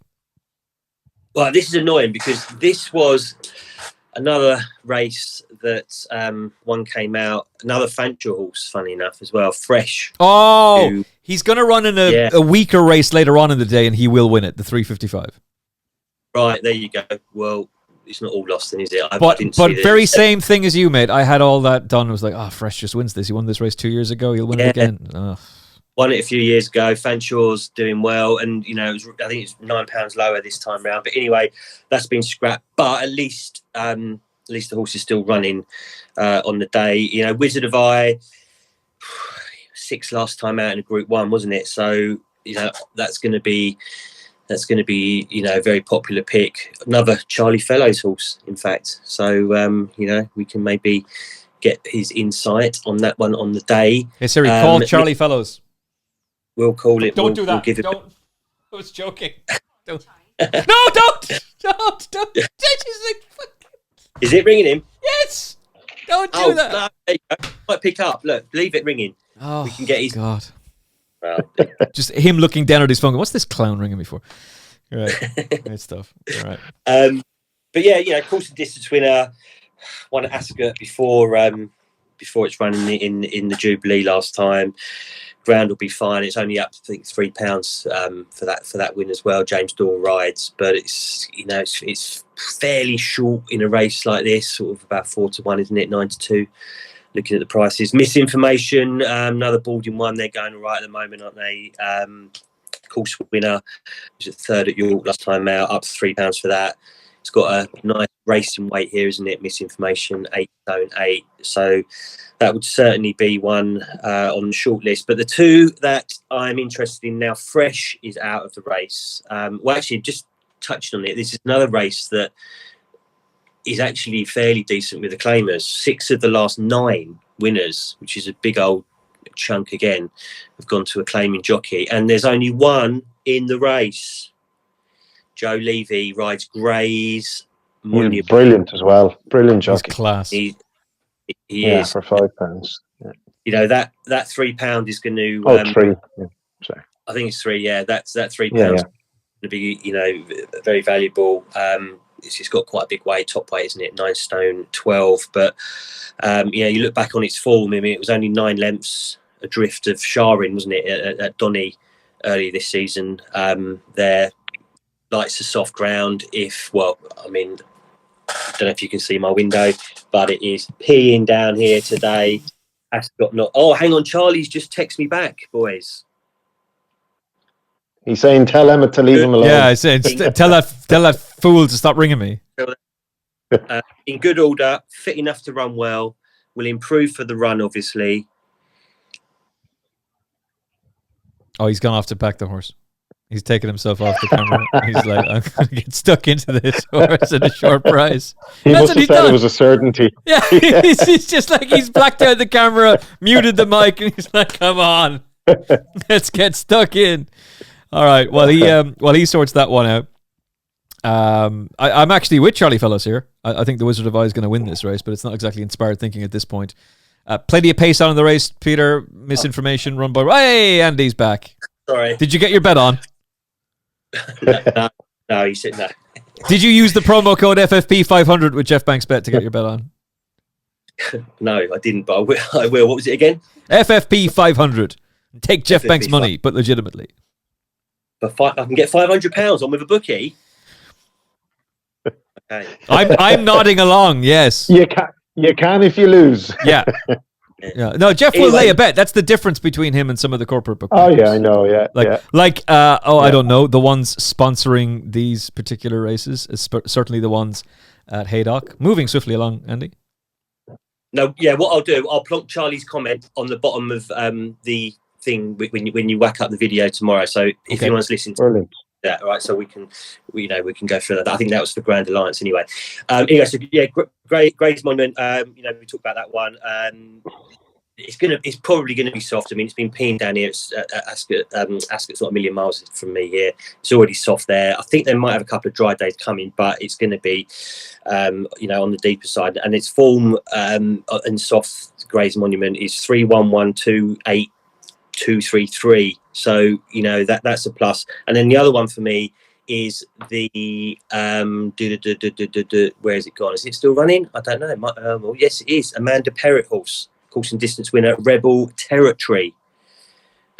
Well, this is annoying because this was another race that one came out, another Fancher horse, funny enough, as well, Fresh. Oh, he's going to run in a weaker race later on in the day, and he will win it, the 355. Right, there you go. Well, it's not all lost then, is it? But very same thing as you, mate. I had all that done. I was like, Fresh just wins this. He won this race 2 years ago. He'll win it again. Oh. Won it a few years ago. Fanshaw's doing well, and I think it's £9 lower this time round. But anyway, that's been scrapped. But at least At least the horse is still running on the day. You know, Wizard of Eye, 6th last time out in a Group 1, wasn't it? So, you know, that's going to be, you know, a very popular pick. Another Charlie Fellows horse, in fact. So, you know, we can maybe get his insight on that one on the day. Hey Siri, call Charlie Fellows. We'll call it. Don't do that. We'll give it. Don't. I was joking. Don't. No, don't. Is it ringing him? Yes. Don't do that. No, there you go. Might pick up. Look, leave it ringing. Oh, we can get his. God. Well, just him looking down at his phone. What's this clown ringing me for? Right. Great stuff. All right. But yeah, you know, course and distance winner, won at Ascot before it's running in the Jubilee last time. Ground will be fine. It's only up to, I think, £3 for that win as well. James Dore rides, but it's, you know, it's fairly short in a race like this, sort of about 4-1, isn't it? 9-2. Looking at the prices, Misinformation, another Balding one. They're going all right at the moment, aren't they? Course winner was at 3rd at York last time out, up to £3 for that. It's got a nice racing weight here, isn't it? Misinformation, 8 stone 8. So that would certainly be one on the short list. But the two that I'm interested in now, Fresh is out of the race. Well, actually, just touched on it. This is another race that is actually fairly decent with the claimers. 6 of the last 9 winners, which is a big old chunk again, have gone to a claiming jockey. And there's only one in the race. Joe Levy rides Gray's. Brilliant as well. Brilliant jockey. He's class. He is. For £5. Yeah. You know, that £3 is going to... 3. Yeah. Sorry. I think it's 3, yeah. That £3 going to be, you know, very valuable. It's got quite a big weight, top weight, isn't it? 9 stone 12. But, you know, you look back on its form, I mean, it was only 9 lengths adrift of Sharin, wasn't it, at Donny early this season. There, likes the soft ground. I mean, I don't know if you can see my window, but it is peeing down here today. Ascot not. Oh, hang on, Charlie's just texted me back, boys. He's saying, tell Emmet to leave him alone. Yeah, I said, tell that fool to stop ringing me. In good order, fit enough to run well, will improve for the run, obviously. Oh, he's gone off to back the horse. He's taken himself off the camera. He's like, I'm going to get stuck into this horse at a short price. He must have said it was a certainty. Yeah, he's just like, he's blacked out the camera, muted the mic, and he's like, come on, let's get stuck in. All right, well, he sorts that one out. I'm actually with Charlie Fellows here. I think the Wizard of Eye is going to win this race, but it's not exactly inspired thinking at this point. Plenty of pace on in the race, Peter. Misinformation run by... Hey, Andy's back. Sorry. Did you get your bet on? No, he said no. Did you use the promo code FFP500 with Jeff Banks Bet to get your bet on? No, I didn't, but I will. What was it again? FFP500. Take Jeff Banks' money, but legitimately. I can get £500 on with a bookie. Okay. I'm nodding along. Yes, you can if you lose. Yeah. No, Jeff will lay a bet. That's the difference between him and some of the corporate bookmakers. Oh yeah, I know. Yeah, I don't know, the ones sponsoring these particular races, certainly the ones at Haydock. Moving swiftly along, Andy. No, yeah. What I'll do, I'll plonk Charlie's comment on the bottom of the thing when you whack up the video tomorrow. So if anyone's listening to that, all right, so we can go through that. I think that was for Grand Alliance anyway. Anyway, so yeah, Gray's Monument. We talked about that one. It's probably gonna be soft. I mean, it's been peeing down here. It's Ascot. Ascot's not a million miles from me here. It's already soft there. I think they might have a couple of dry days coming, but it's going to be, on the deeper side. And its form and soft Gray's Monument is 3-1-1-2-8. 2-3-3, so that's a plus. And then the other one for me is the where is it gone? Is it still running? I don't know. Well, yes, it is. Amanda Perrett horse, course and distance winner, Rebel Territory.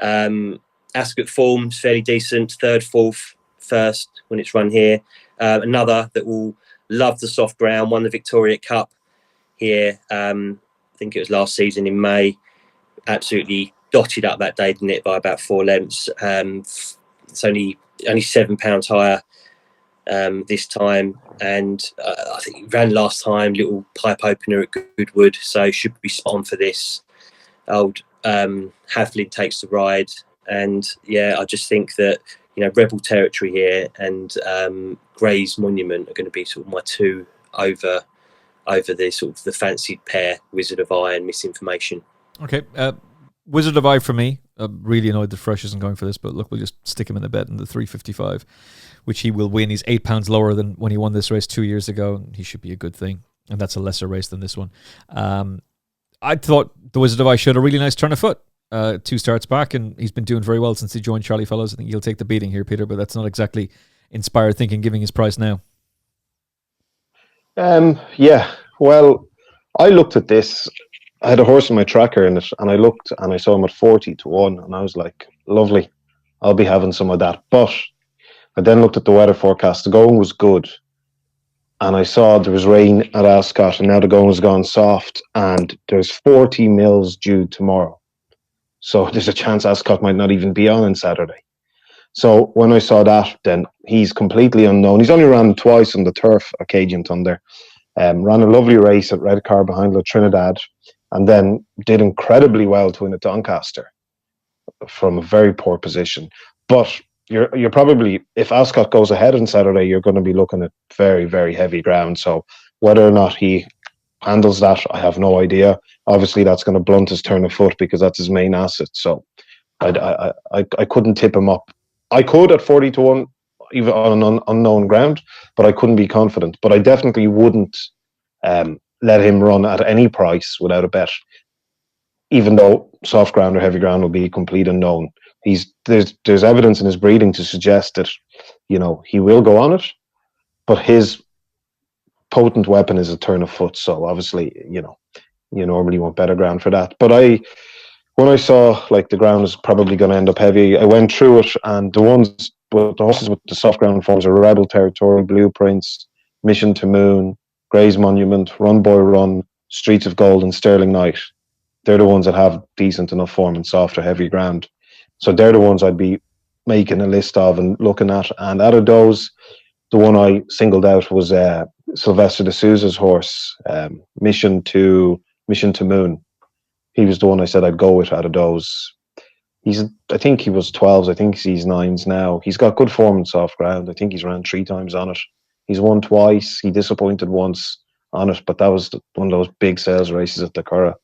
Ascot forms fairly decent, 3rd, 4th, 1st when it's run here. Another that will love the soft ground, won the Victoria Cup here. I think it was last season in May. Absolutely dotted up that day, didn't it, by about 4 lengths. It's only £7 higher this time, and I think he ran last time, little pipe opener at Goodwood, so should be spot on for this. Old Havlin takes the ride, and yeah, I just think that Rebel Territory here and Gray's Monument are going to be sort of my two over the sort of the fancied pair, Wizard of Eye and Misinformation. Okay, Wizard of Eye for me. I'm really annoyed that Fresh isn't going for this, but look, we'll just stick him in the bet in the 355, which he will win. He's £8 lower than when he won this race 2 years ago, and he should be a good thing. And that's a lesser race than this one. I thought the Wizard of Eye showed a really nice turn of foot 2 starts back, and he's been doing very well since he joined Charlie Fellows. I think he'll take the beating here, Peter, but that's not exactly inspired thinking, giving his price now. Yeah, well, I looked at this. I had a horse in my tracker in it, and I looked and I saw him at 40 to 1, and I was like, lovely, I'll be having some of that. But I then looked at the weather forecast. The going was good, and I saw there was rain at Ascot, and now the going has gone soft, and there's 40 mils due tomorrow. So there's a chance Ascot might not even be on Saturday. So when I saw that, then he's completely unknown. He's only ran twice on the turf at Cajun Thunder. Ran a lovely race at Redcar behind La Trinidad, and then did incredibly well to win at Doncaster from a very poor position. But you're probably, if Ascot goes ahead on Saturday, you're going to be looking at very, very heavy ground. So whether or not he handles that, I have no idea. Obviously, that's going to blunt his turn of foot because that's his main asset. So I couldn't tip him up. I could at 40 to 1, even on unknown ground, but I couldn't be confident. But I definitely wouldn't let him run at any price without a bet, even though soft ground or heavy ground will be complete unknown. There's evidence in his breeding to suggest that he will go on it, but his potent weapon is a turn of foot. So obviously, you normally want better ground for that. But when I saw like the ground is probably going to end up heavy, I went through it, and the horses with the soft ground forms are Rebel Territory, Blueprints, Mission to Moon, Gray's Monument, Run Boy Run, Streets of Gold, and Sterling Knight. They're the ones that have decent enough form in soft or heavy ground. So they're the ones I'd be making a list of and looking at. And out of those, the one I singled out was Sylvester de Souza's horse, Mission to Moon. He was the one I said I'd go with out of those. I think he was 12s. I think he's 9s now. He's got good form in soft ground. I think he's ran 3 times on it. He's won twice. He disappointed once on it, but that was one of those big sales races at the Curragh.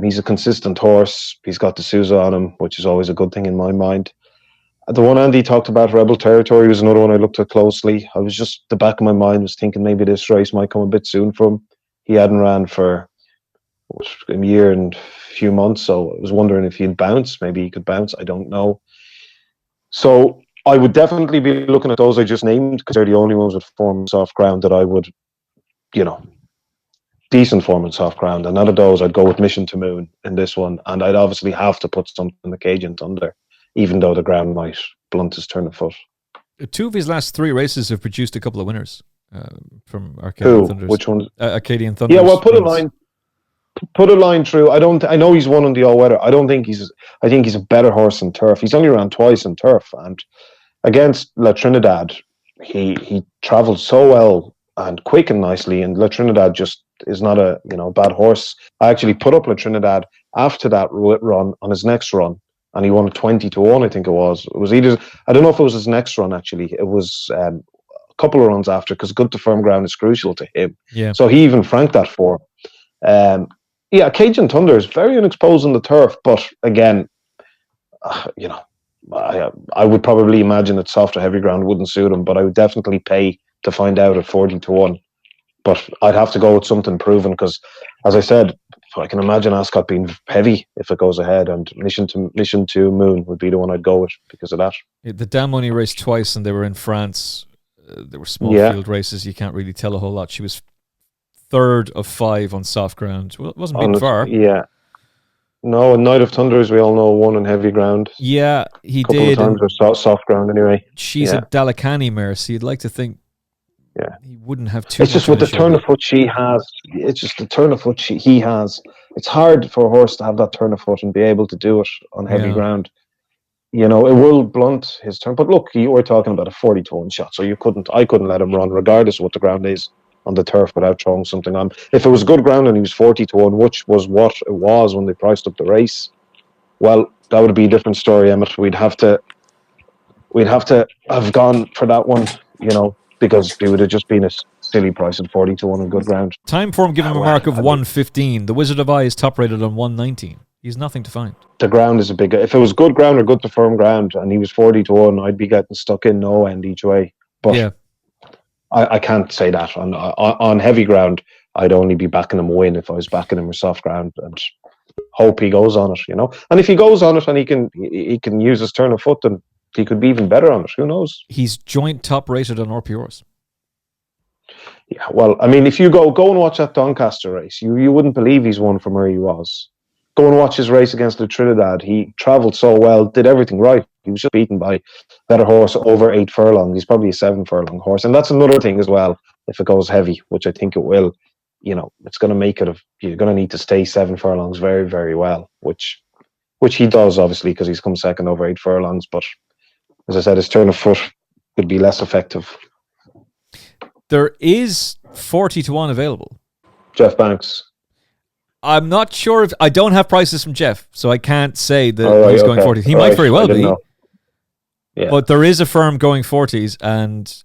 He's a consistent horse. He's got the Sousa on him, which is always a good thing in my mind. The one Andy talked about, Rebel Territory, was another one I looked at closely. I was just, the back of my mind was thinking maybe this race might come a bit soon for him. He hadn't ran for a year and a few months, so I was wondering if he'd bounce. Maybe he could bounce. I don't know. So I would definitely be looking at those I just named, because they're the only ones with form soft ground that I would, decent form in soft ground. And out of those, I'd go with Mission to Moon in this one. And I'd obviously have to put something in the Cajun Thunder, even though the ground might blunt his turn of foot. 2 of his last 3 races have produced a couple of winners from Arcadian Thunders. Which ones? Arcadian Thunders. Yeah, well, put a line through. I know he's won on the all-weather. I think he's a better horse in turf. He's only ran twice in turf, and against La Trinidad, he travelled so well and quick and nicely, and La Trinidad just is not a bad horse. I actually put up La Trinidad after that run on his next run, and he won at 20 to 1, I think it was. It was either, I don't know if it was his next run actually. It was a couple of runs after, because good to firm ground is crucial to him. Yeah. So he even franked that for him. Cajun Thunder is very unexposed on the turf, but again, I would probably imagine that soft or heavy ground wouldn't suit him, but I would definitely pay to find out at 40 to 1. But I'd have to go with something proven, because, as I said, I can imagine Ascot being heavy if it goes ahead, and Mission to Moon would be the one I'd go with because of that. The Dam only raced twice, and they were in France. They were small field races. You can't really tell a whole lot. She was 3rd of 5 on soft ground. Well, it wasn't big far. Yeah. No, and Night of Thunder, as we all know, won on heavy ground. Yeah, he did. A couple of times or soft ground anyway. She's a Dalakani mare, so you'd like to think he wouldn't have too much. It's just with the turn of foot she has. It's just the turn of foot he has. It's hard for a horse to have that turn of foot and be able to do it on heavy ground. you know, it will blunt his turn. But look, you were talking about a 40-1 shot, so I couldn't let him run, regardless of what the ground is on the turf, without throwing something on. If it was good ground and he was 40-1, which was what it was when they priced up the race, well, that would be a different story, Emmet. We'd have to have gone for that one, you know, because it would have just been a silly price at 40-1 on good ground. Time form give him a mark of 115. The Wizard of Eye is top rated on 119. He's nothing to find. The ground is a big. If it was good ground or good to firm ground, and he was 40-1, I'd be getting stuck in no end each way. But yeah. I can't say that on heavy ground. I'd only be backing him a win if I was backing him with soft ground, and hope he goes on it. You know, and if he goes on it and he can use his turn of foot, then he could be even better on it. Who knows? He's joint top rated on RPRs. Yeah, well, I mean, if you go and watch that Doncaster race, you wouldn't believe he's won from where he was. Go and watch his race against the Trinidad. He travelled so well, did everything right. He was just beaten by better horse over 8 furlong. He's probably a 7 furlong horse. And that's another thing as well, if it goes heavy, which I think it will, you know, it's going to make it, you're going to need to stay 7 furlongs very, very well, which he does, obviously, because he's come second over 8 furlongs. But as I said, his turn of foot could be less effective. There is 40-1 available. Jeff Banks. I'm not sure if I don't have prices from Jeff, so I can't say that he's going 40. He might very well be. Yeah. But there is a firm going 40s, and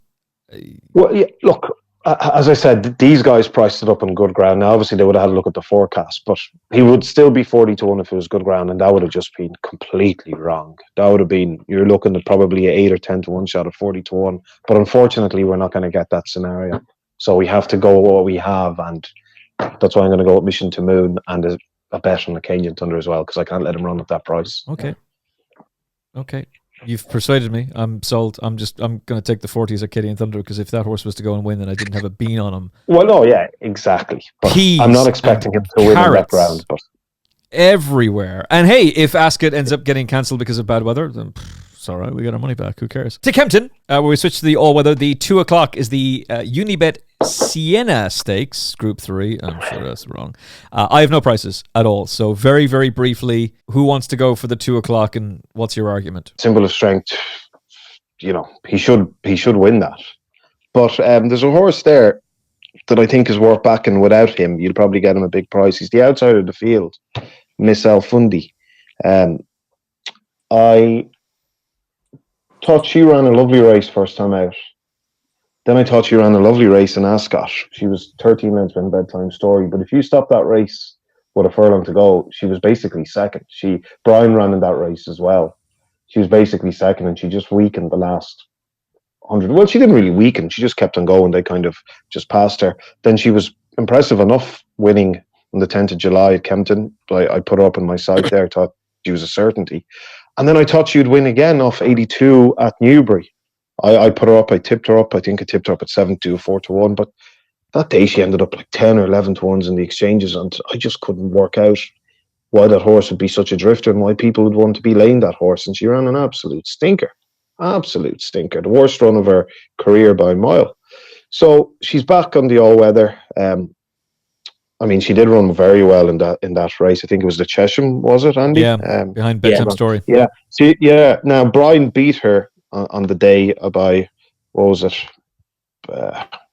well, yeah, look, as I said, these guys priced it up on good ground. Now, obviously, they would have had a look at the forecast, but he would still be 40-1 if it was good ground, and that would have just been completely wrong. That would have been, you're looking at probably an 8 or 10-1 shot at 40-1. But unfortunately, we're not going to get that scenario. So we have to go with what we have, and that's why I'm going to go with Mission to Moon and a bet on the Kenyan Thunder as well, because I can't let him run at that price. Okay. You've persuaded me. I'm sold. I'm going to take the 40s at Kenyan Thunder, because if that horse was to go and win, then I didn't have a bean on him. Well, no, yeah, exactly. But I'm not expecting him to win in that round. But everywhere. And hey, if Ascot ends up getting cancelled because of bad weather, then it's all right. We get our money back. Who cares? To Kempton, where we switch to the all-weather. The 2 o'clock is the Unibet Siena Stakes, Group 3. I'm sure that's wrong. I have no prices at all. So very, very briefly, who wants to go for the 2 o'clock, and what's your argument? Symbol of strength. You know, he should win that. But there's a horse there that I think is worth backing. Without him, you'll probably get him a big price. He's the outside of the field, Miss El Fundi. I thought she ran a lovely race first time out. Then I thought she ran a lovely race in Ascot. She was 13 lengths in Bedtime Story. But if you stop that race with a furlong to go, she was basically second. Brian ran in that race as well. She was basically second, and she just weakened the last 100. Well, she didn't really weaken. She just kept on going. They kind of just passed her. Then she was impressive enough winning on the 10th of July at Kempton. I put her up on my site there. I thought she was a certainty. And then I thought she would win again off 82 at Newbury. I put her up. I tipped her up. I think I tipped her up at 7-2, 4-1. But that day she ended up like 10 or 11-1s in the exchanges, and I just couldn't work out why that horse would be such a drifter and why people would want to be laying that horse. And she ran an absolute stinker. Absolute stinker. The worst run of her career by a mile. So she's back on the all-weather. I mean, she did run very well in that race. I think it was the Chesham, was it, Andy? Yeah, behind Bedtime Story. Yeah. Now, Brian beat her on the day by, what was it?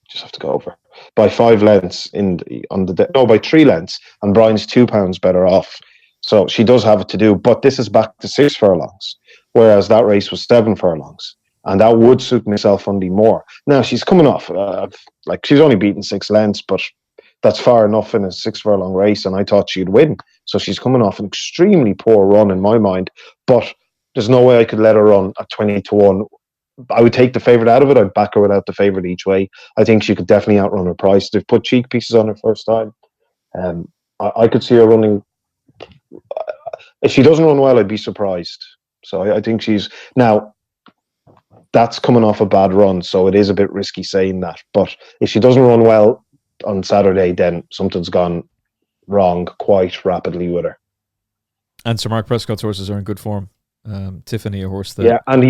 Just have to go over. By 5 lengths by 3 lengths, and Brian's £2 better off. So she does have it to do, but this is back to 6 furlongs, whereas that race was 7 furlongs, and that would suit Miss El Fundi more. Now she's coming off, she's only beaten 6 lengths, but that's far enough in a 6 furlong race, and I thought she'd win. So she's coming off an extremely poor run in my mind, but there's no way I could let her run at 20-1. I would take the favourite out of it. I'd back her without the favourite each way. I think she could definitely outrun her price. They've put cheek pieces on her first time. I could see her running. If she doesn't run well, I'd be surprised. So I think now, that's coming off a bad run, so it is a bit risky saying that. But if she doesn't run well on Saturday, then something's gone wrong quite rapidly with her. And Sir Mark Prescott's horses are in good form. Tiffany, a horse that... Yeah, and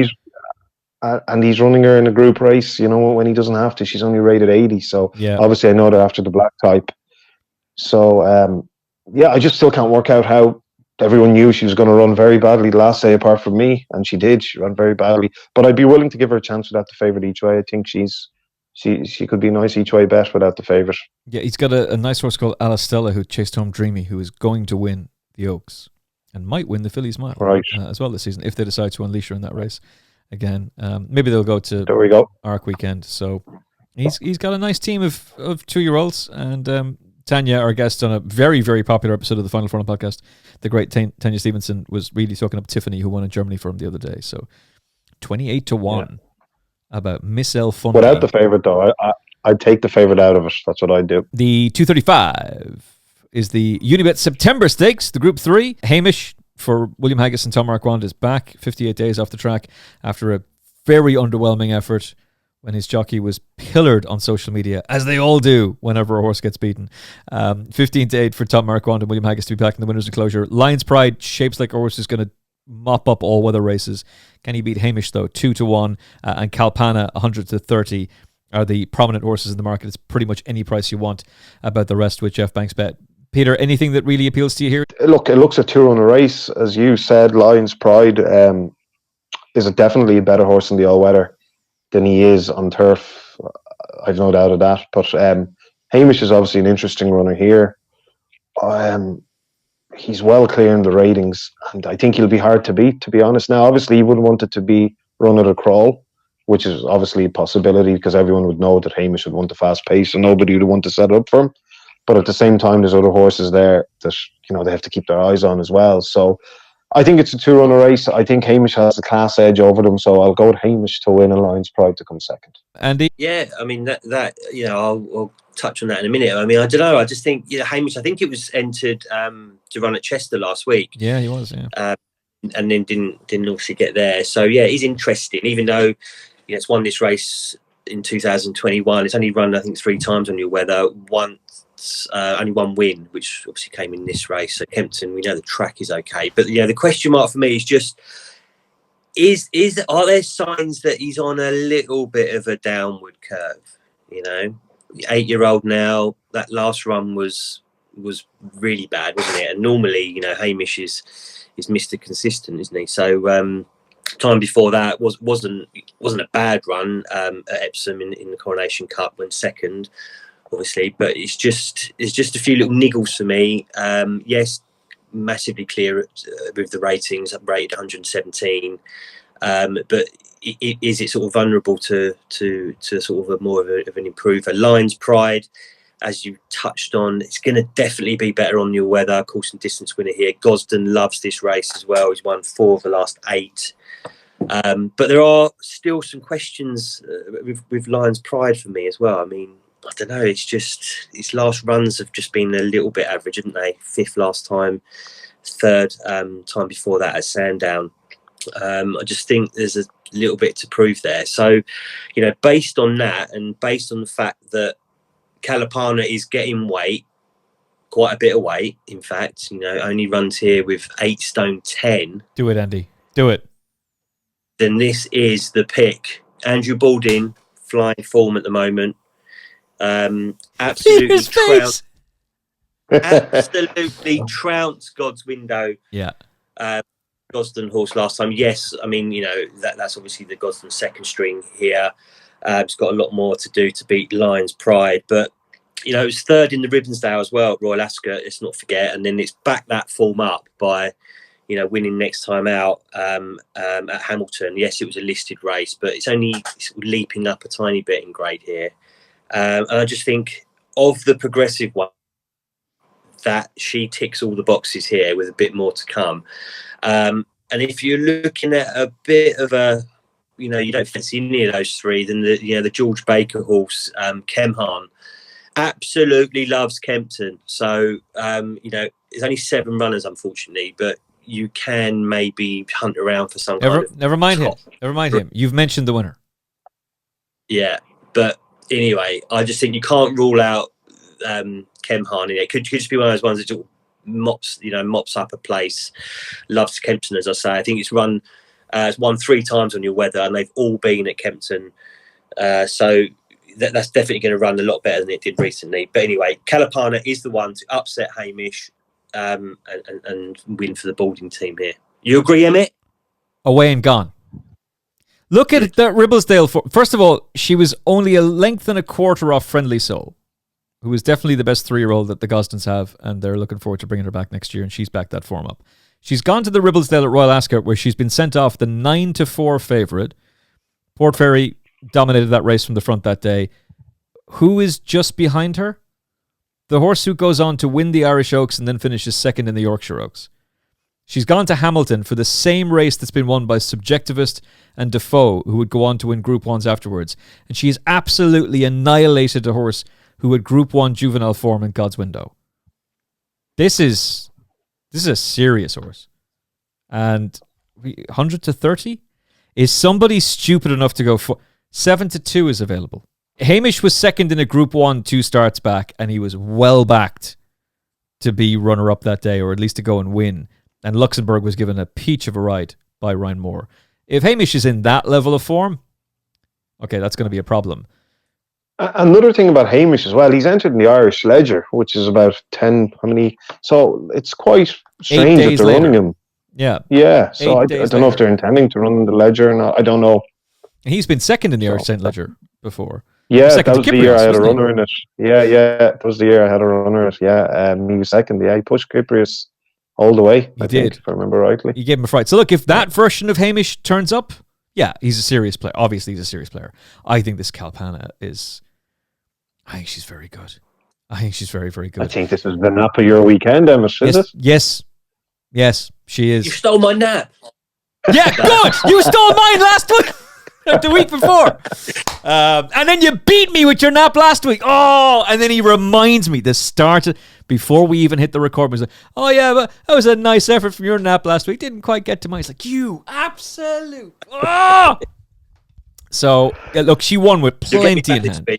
he's running her in a group race, you know, when he doesn't have to. She's only rated 80, so obviously I know they're after the black type. So, I just still can't work out how everyone knew she was going to run very badly the last day, apart from me, and she did. She ran very badly, but I'd be willing to give her a chance without the favourite each way. I think she could be a nice each way bet without the favourite. Yeah, he's got a nice horse called Alistella who chased home Dreamy, who is going to win the Oaks and might win the Fillies Mile as well this season if they decide to unleash her in that race again. Maybe they'll go to there we go. Arc Weekend. So he's got a nice team of 2-year-olds, and Tanya, our guest on a very, very popular episode of the Final Furlong podcast, the great Tanya Stevenson, was really talking up Tiffany, who won in Germany for him the other day. So 28-1 about Miss El Funky. Without the favourite, though, I'd take the favourite out of it. That's what I'd do. The 235 is the Unibet September Stakes, the Group 3. Hamish for William Haggis and Tom Marquand is back 58 days off the track after a very underwhelming effort when his jockey was pillared on social media, as they all do whenever a horse gets beaten. 15-8 for Tom Marquand and William Haggis to be back in the winners' enclosure. Lion's Pride shapes like a horse is going to mop up all weather races. Can he beat Hamish, though? 2-1. And Kalpana, 100-30, are the prominent horses in the market. It's pretty much any price you want about the rest with Jeff Banks bet. Peter, anything that really appeals to you here? Look, it looks a 2-runner race. As you said, Lion's Pride is definitely a better horse in the all-weather than he is on turf. I've no doubt of that. But Hamish is obviously an interesting runner here. He's well clear in the ratings, and I think he'll be hard to beat, to be honest. Now, obviously, he wouldn't want it to be run at a crawl, which is obviously a possibility because everyone would know that Hamish would want the fast pace and nobody would want to set up for him. But at the same time, there's other horses there that, you know, they have to keep their eyes on as well. So I think it's a 2-runner race. I think Hamish has a class edge over them, so I'll go with Hamish to win and Lion's Pride to come second. Andy? Yeah, I mean, that you know, I'll touch on that in a minute. I mean, I don't know. I just think, you know, Hamish, I think it was entered to run at Chester last week. Yeah, he was, yeah. And then didn't obviously get there. So, yeah, he's interesting, even though, you know, it's won this race in 2021. It's only run, I think, 3 times on your weather. Only one win, which obviously came in this race. So Kempton, we know the track is okay, but yeah, the question mark for me is just: are there signs that he's on a little bit of a downward curve? You know, 8-year-old now. That last run was really bad, wasn't it? And normally, you know, Hamish is Mr. Consistent, isn't he? So time before that wasn't a bad run at Epsom in the Coronation Cup, went second. Obviously, but it's just a few little niggles for me. Yes, massively clear with the ratings, rated 117. But is it sort of vulnerable to sort of more of an improver? Lion's Pride, as you touched on, it's going to definitely be better on your weather. Course and distance winner here. Gosden loves this race as well. He's won 4 of the last 8. But there are still some questions with Lion's Pride for me as well. I mean, I don't know. It's just his last runs have just been a little bit average, haven't they? 5th last time, 3rd time before that at Sandown. I just think there's a little bit to prove there. So, you know, based on that and based on the fact that Kalapana is getting weight, quite a bit of weight, in fact, you know, only runs here with 8 stone 10. Do it, Andy. Do it. Then this is the pick. Andrew Balding, flying form at the moment. Absolutely trounced God's Window. Yeah. Gosden horse last time. Yes, I mean, you know, that's obviously the Gosden second string here. It's got a lot more to do to beat Lion's Pride, but you know, it was 3rd in the Ribbonsdale as well, Royal Ascot, let's not forget, and then it's backed that form up by, you know, winning next time out at Hamilton. Yes, it was a listed race, but it's only leaping up a tiny bit in grade here. And I just think of the progressive one, that she ticks all the boxes here with a bit more to come. And if you're looking at a bit of a, you know, you don't fancy any of those 3, then the George Baker horse, Kemhan, absolutely loves Kempton. So, you know, there's only 7 runners, unfortunately, but you can maybe hunt around for some kind of Never mind top. him. Never mind him. You've mentioned the winner. Yeah, but anyway, I just think you can't rule out Kemhan in it. Could just be one of those ones that just mops up a place. Loves Kempton, as I say. I think it's won 3 times on your weather, and they've all been at Kempton. So that's definitely going to run a lot better than it did recently. But anyway, Kalapana is the one to upset Hamish. and win for the boarding team here. You agree, Emmet? Away and gone. Look at that Ribblesdale. First of all, she was only a length and a quarter off Friendly Soul, who is definitely the best 3-year-old that the Gostons have, and they're looking forward to bringing her back next year, and she's backed that form up. She's gone to the Ribblesdale at Royal Ascot, where she's been sent off the 9-4 favourite. Port Fairy dominated that race from the front that day. Who is just behind her? The horse who goes on to win the Irish Oaks and then finishes second in the Yorkshire Oaks. She's gone to Hamilton for the same race that's been won by Subjectivist and Defoe, who would go on to win Group 1s afterwards. And she has absolutely annihilated a horse who had Group 1 juvenile form in God's Window. This is a serious horse. And 100-30? Is somebody stupid enough to go for 7-2 is available. Hamish was second in a Group 1 2 starts back, and he was well backed to be runner-up that day, or at least to go and win. And Luxembourg was given a peach of a ride by Ryan Moore. If Hamish is in that level of form, okay, that's going to be a problem. Another thing about Hamish as well, he's entered in the Irish Ledger, which is about 10, how many? So it's quite strange that they're running him. Yeah. Yeah, so I don't know if they're intending to run the Ledger or not. I don't know. He's been second in the Irish St. Ledger before. Yeah, that was the year I had a runner in it. Yeah, that was the year I had a runner in it. Yeah, he was second. Yeah, he pushed Kyprius all the way. He did, if I remember rightly. He gave him a fright. So look, if that version of Hamish turns up, yeah, he's a serious player. Obviously, he's a serious player. I think this Kalpana is... I think she's very good. I think she's very, very good. I think this is the nap of your weekend, Emma, is it? Yes, she is. You stole my nap. Yeah, good! You stole mine last week! The week before. And then you beat me with your nap last week. Oh, and then he reminds me, the start, before we even hit the record, he's like, oh yeah, but that was a nice effort from your nap last week. Didn't quite get to mine. He's like, you absolute. Oh! So, yeah, look, she won with plenty in hand.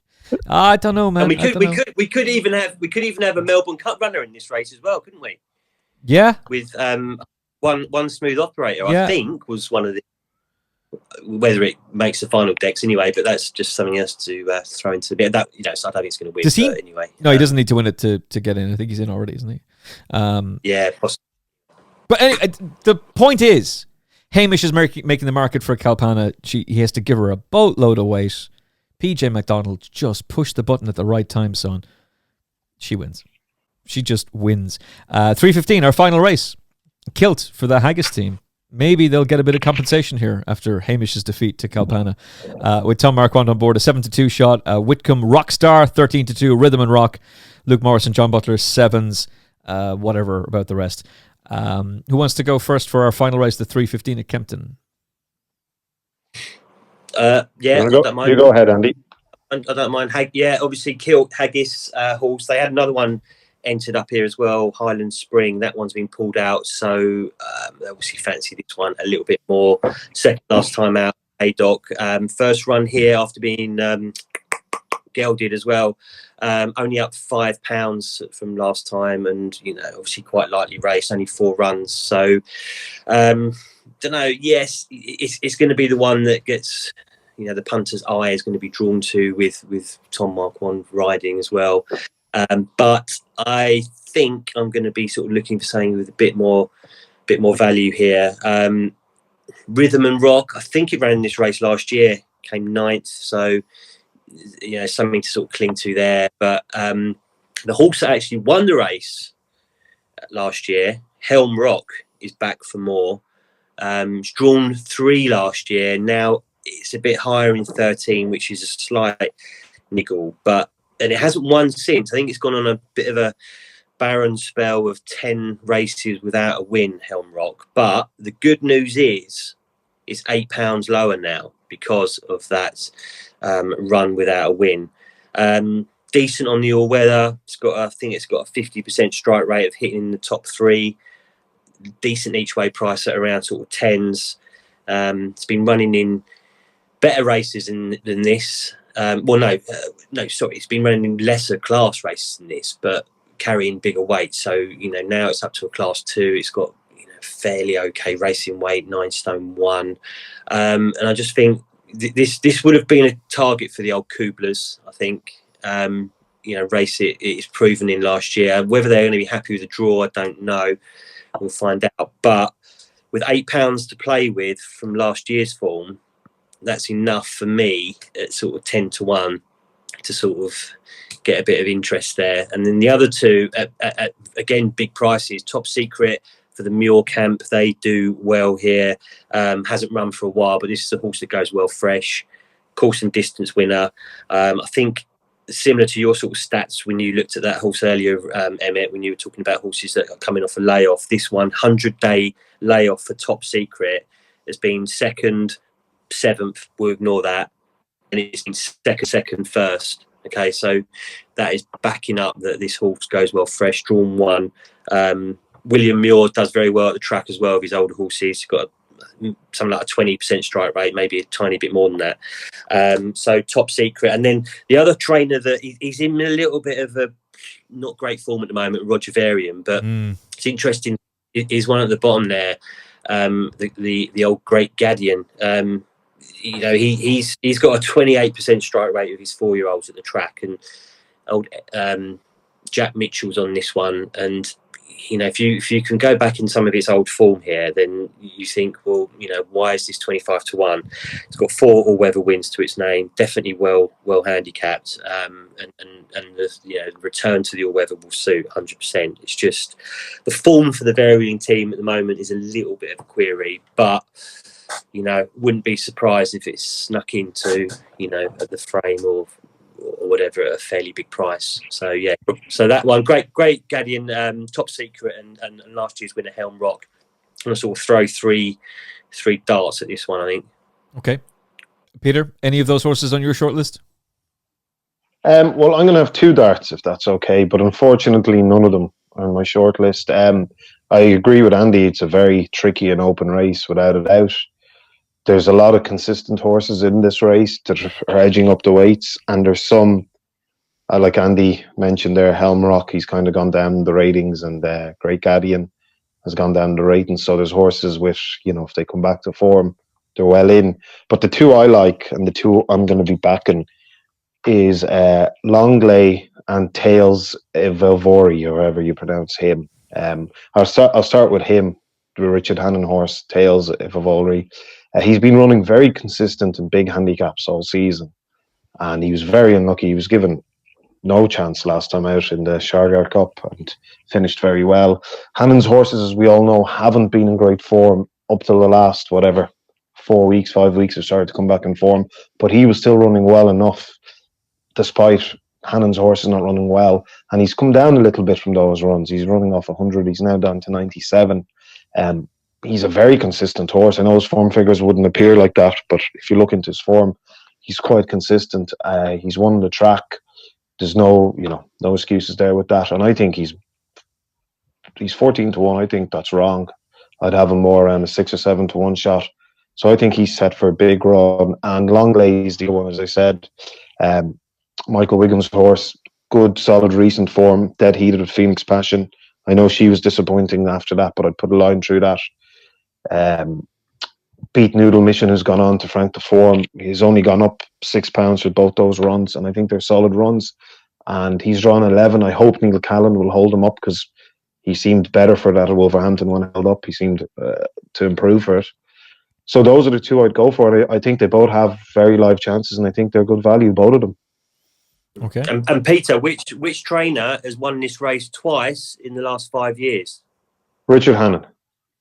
I don't know, man. And we could even have a Melbourne Cup runner in this race as well, couldn't we? Yeah. With one smooth operator, yeah. I think, was one of the, whether it makes the final decks anyway, but that's just something else to throw into the bit. That, so I don't think it's going to win. Does he? Anyway, no, he doesn't need to win it to get in. I think he's in already, isn't he? Yeah, possibly. But anyway, the point is, Hamish is making the market for Kalpana. He has to give her a boatload of weight. PJ McDonald just pushed the button at the right time, son. She wins. She just wins. 3:15, our final race. Kilt for the Haggis team. Maybe they'll get a bit of compensation here after Hamish's defeat to Kalpana. With Tom Marquand on board, a 7-2 shot. Whitcomb Rockstar, 13-2. Rhythm and Rock. Luke Morrison, John Butler, 7s. Whatever about the rest. Who wants to go first for our final race, the 3:15 at Kempton? Yeah, I don't mind. You go ahead, Andy. I don't mind. Obviously, Kilt, Haggis, horse. They had another one entered up here as well, Highland Spring. That one's been pulled out, so they obviously fancy this one a little bit more. Second last time out, Haydock. First run here after being gelded as well. Only up £5 from last time, and obviously quite lightly raced, only 4 runs. So don't know. Yes, it's going to be the one that gets the punter's eye is going to be drawn to with Tom Marquand riding as well. But I think I'm going to be sort of looking for something with a bit more value here. Rhythm and Rock, I think it ran in this race last year, came 9th, so something to sort of cling to there. But the horse that actually won the race last year, Helm Rock, is back for more. It's drawn 3 last year. Now it's a bit higher in 13, which is a slight niggle, and it hasn't won since. I think it's gone on a bit of a barren spell of 10 races without a win, Helm Rock. But the good news is it's £8 lower now because of that run without a win. Decent on the all-weather. I think it's got a 50% strike rate of hitting the top 3. Decent each way price at around sort of 10s. It's been running in better races than this. It's been running in lesser class races than this, but carrying bigger weight. So now it's up to a class 2. It's got fairly okay racing weight, 9 stone 1, and I just think this would have been a target for the old Kublers. I think race it's proven in last year. Whether they're going to be happy with the draw, I don't know. We'll find out. But with £8 to play with from last year's form, that's enough for me at sort of 10 to 1 to sort of get a bit of interest there. And then the other two, at again, big prices. Top Secret for the Muir camp, they do well here. Hasn't run for a while, but this is a horse that goes well fresh. Course and distance winner. I think similar to your sort of stats when you looked at that horse earlier, Emmet, when you were talking about horses that are coming off a layoff, this 100-day layoff for Top Secret has been second, 7th, we'll ignore that, and it's been second, first. Okay, so that is backing up that this horse goes well fresh. Drawn 1. William Muir does very well at the track as well of his older horses. He's got something like a 20% strike rate, maybe a tiny bit more than that. So Top Secret. And then the other trainer that he's in a little bit of a not great form at the moment, Roger Varian, but it's interesting. He's one at the bottom there, the old Great Gadian. He's got a 28% strike rate with his 4-year-olds at the track, and old Jack Mitchell's on this one. And if you can go back in some of its old form here, then you think, well, why is this 25 to 1? It's got 4 all-weather wins to its name, definitely well handicapped, and the return to the all-weather will suit 100%. It's just the form for the Varying team at the moment is a little bit of a query, but wouldn't be surprised if it's snuck into at the frame or whatever at a fairly big price. So that one, great Gadian, Top Secret, and last year's winner Helm Rock. I'm gonna sort of throw three darts at this one, I think. Okay, Peter, any of those horses on your shortlist? Well, I'm gonna have 2 darts if that's okay, but unfortunately none of them are on my shortlist. I agree with Andy. It's a very tricky and open race without a doubt. There's a lot of consistent horses in this race that are edging up the weights, and there's some, like Andy mentioned there, Helm Rock, he's kind of gone down the ratings, and Great Gadian has gone down the ratings. So there's horses with, if they come back to form, they're well in. But the 2 I like, and the 2 I'm going to be backing, is Longley and Tails Velvori, or however you pronounce him. I'll start with him, the Richard Hannon horse, Tails Velvori. He's been running very consistent in big handicaps all season, and he was very unlucky. He was given no chance last time out in the Shargar Cup and finished very well. Hannon's horses, as we all know, haven't been in great form up till the last, 4 weeks, 5 weeks, have started to come back in form, but he was still running well enough despite Hannon's horses not running well, and he's come down a little bit from those runs. He's running off 100, he's now down to 97. He's a very consistent horse. I know his form figures wouldn't appear like that, but if you look into his form, he's quite consistent. He's won the track. There's no excuses there with that. And I think he's 14 to 1. I think that's wrong. I'd have him more around a 6 or 7 to 1 shot. So I think he's set for a big run. And Longley is the one, as I said. Michael Wiggum's horse, good, solid, recent form, dead heated with Phoenix Passion. I know she was disappointing after that, but I'd put a line through that. Beat Noodle Mission has gone on to frank the form. He's only gone up £6 with both those runs, and I think they're solid runs. And he's drawn 11. I hope Neil Callan will hold him up, because he seemed better for that at Wolverhampton when held up. He seemed to improve for it. So those are the 2 I'd go for. I think they both have very live chances, and I think they're good value, both of them. Okay. And Peter, which trainer has won this race twice in the last 5 years? Richard Hannon.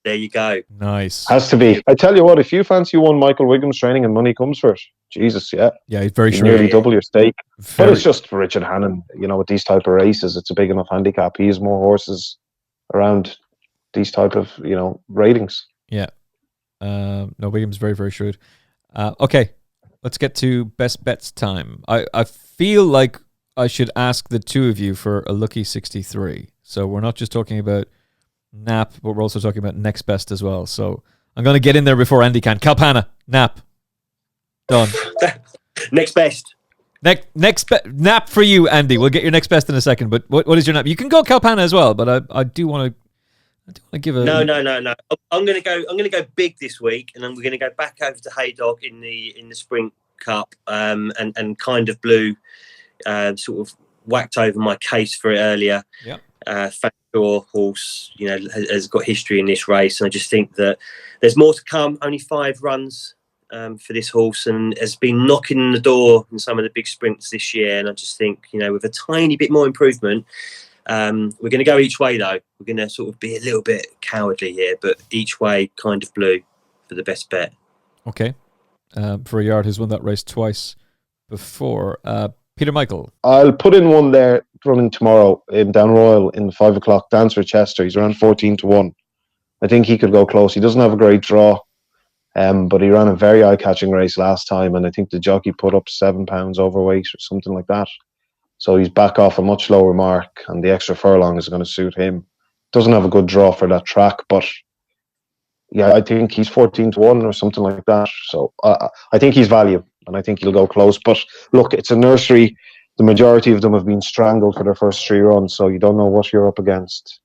There you go. Nice. Has to be. I tell you what, if you fancy one Michael Wiggum's training and money comes for it, Jesus, yeah. Yeah, he's very you sure. Nearly double your stake. But it's just for Richard Hannon, with these type of races, it's a big enough handicap. He has more horses around these type of, ratings. Yeah. No, Wiggum's very, very shrewd. Okay, let's get to best bets time. I feel like I should ask the 2 of you for a lucky 63. So we're not just talking about Nap, but we're also talking about next best as well. So I'm going to get in there before Andy can. Kalpana, Nap. Done. Next best. Nap for you, Andy. We'll get your next best in a second. But what is your Nap? You can go Kalpana as well, but I do want to give a... No. I'm gonna go big this week, and then we're gonna go back over to Haydock in the Spring Cup, and kind of blue, sort of whacked over my case for it earlier. Yeah. Factor horse, has got history in this race, and I just think that there's more to come. Only 5 runs for this horse, and has been knocking the door in some of the big sprints this year. And I just think, with a tiny bit more improvement, we're going to go each way though. We're going to sort of be a little bit cowardly here, but each way kind of blue for the best bet. Okay. For a yard who's won that race twice before. Peter Michael. I'll put in one there running tomorrow in Dan Royal in the 5 o'clock. Dancer Chester. He's around 14-1. I think he could go close. He doesn't have a great draw, but he ran a very eye-catching race last time, and I think the jockey put up 7 pounds overweight or something like that. So he's back off a much lower mark, and the extra furlong is going to suit him. Doesn't have a good draw for that track, but yeah, I think he's 14-1 or something like that. So I think he's value, and I think he'll go close. But look, it's a nursery. The majority of them have been strangled for their first 3 runs, so you don't know what you're up against.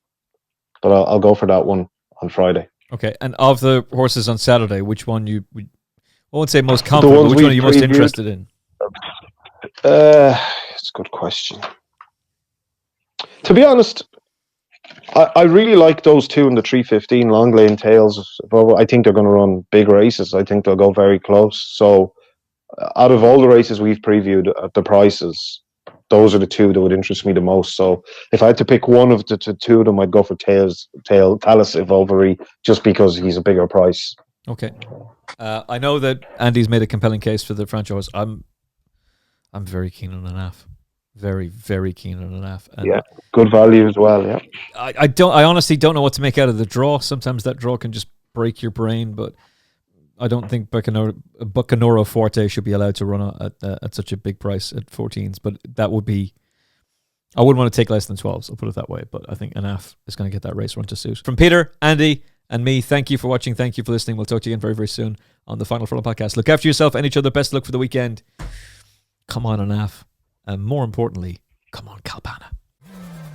But I'll go for that one on Friday. Okay, and of the horses on Saturday, which one I won't say most confident, but which one are you most interested in? It's a good question. To be honest, I really like those 2 in the 3:15 Long Lane Tails. I think they're going to run big races. I think they'll go very close. So out of all the races we've previewed at the prices, those are the 2 that would interest me the most. So if I had to pick one of the 2 of them, I'd go for Talis Evolvery, just because he's a bigger price. Okay. I know that Andy's made a compelling case for the franchise. I'm very keen on an AF. Very, very keen on an AF. And yeah, good value as well, yeah. I honestly don't know what to make out of the draw. Sometimes that draw can just break your brain, but I don't think Bucanoro Forte should be allowed to run at such a big price at 14s. But that would be... I wouldn't want to take less than 12s, I'll put it that way. But I think an AF is going to get that race run to suit. From Peter, Andy, and me, thank you for watching. Thank you for listening. We'll talk to you again very, very soon on the Final Furlong podcast. Look after yourself and each other. Best of luck for the weekend. Come on, an AF. And more importantly, come on, Calpana.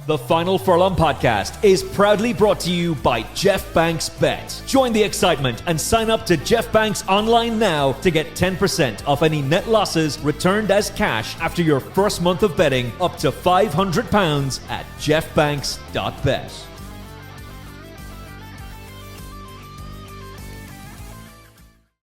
The Final Furlong podcast is proudly brought to you by Jeff Banks Bet. Join the excitement and sign up to Jeff Banks online now to get 10% off any net losses returned as cash after your first month of betting up to £500 at jeffbanks.bet.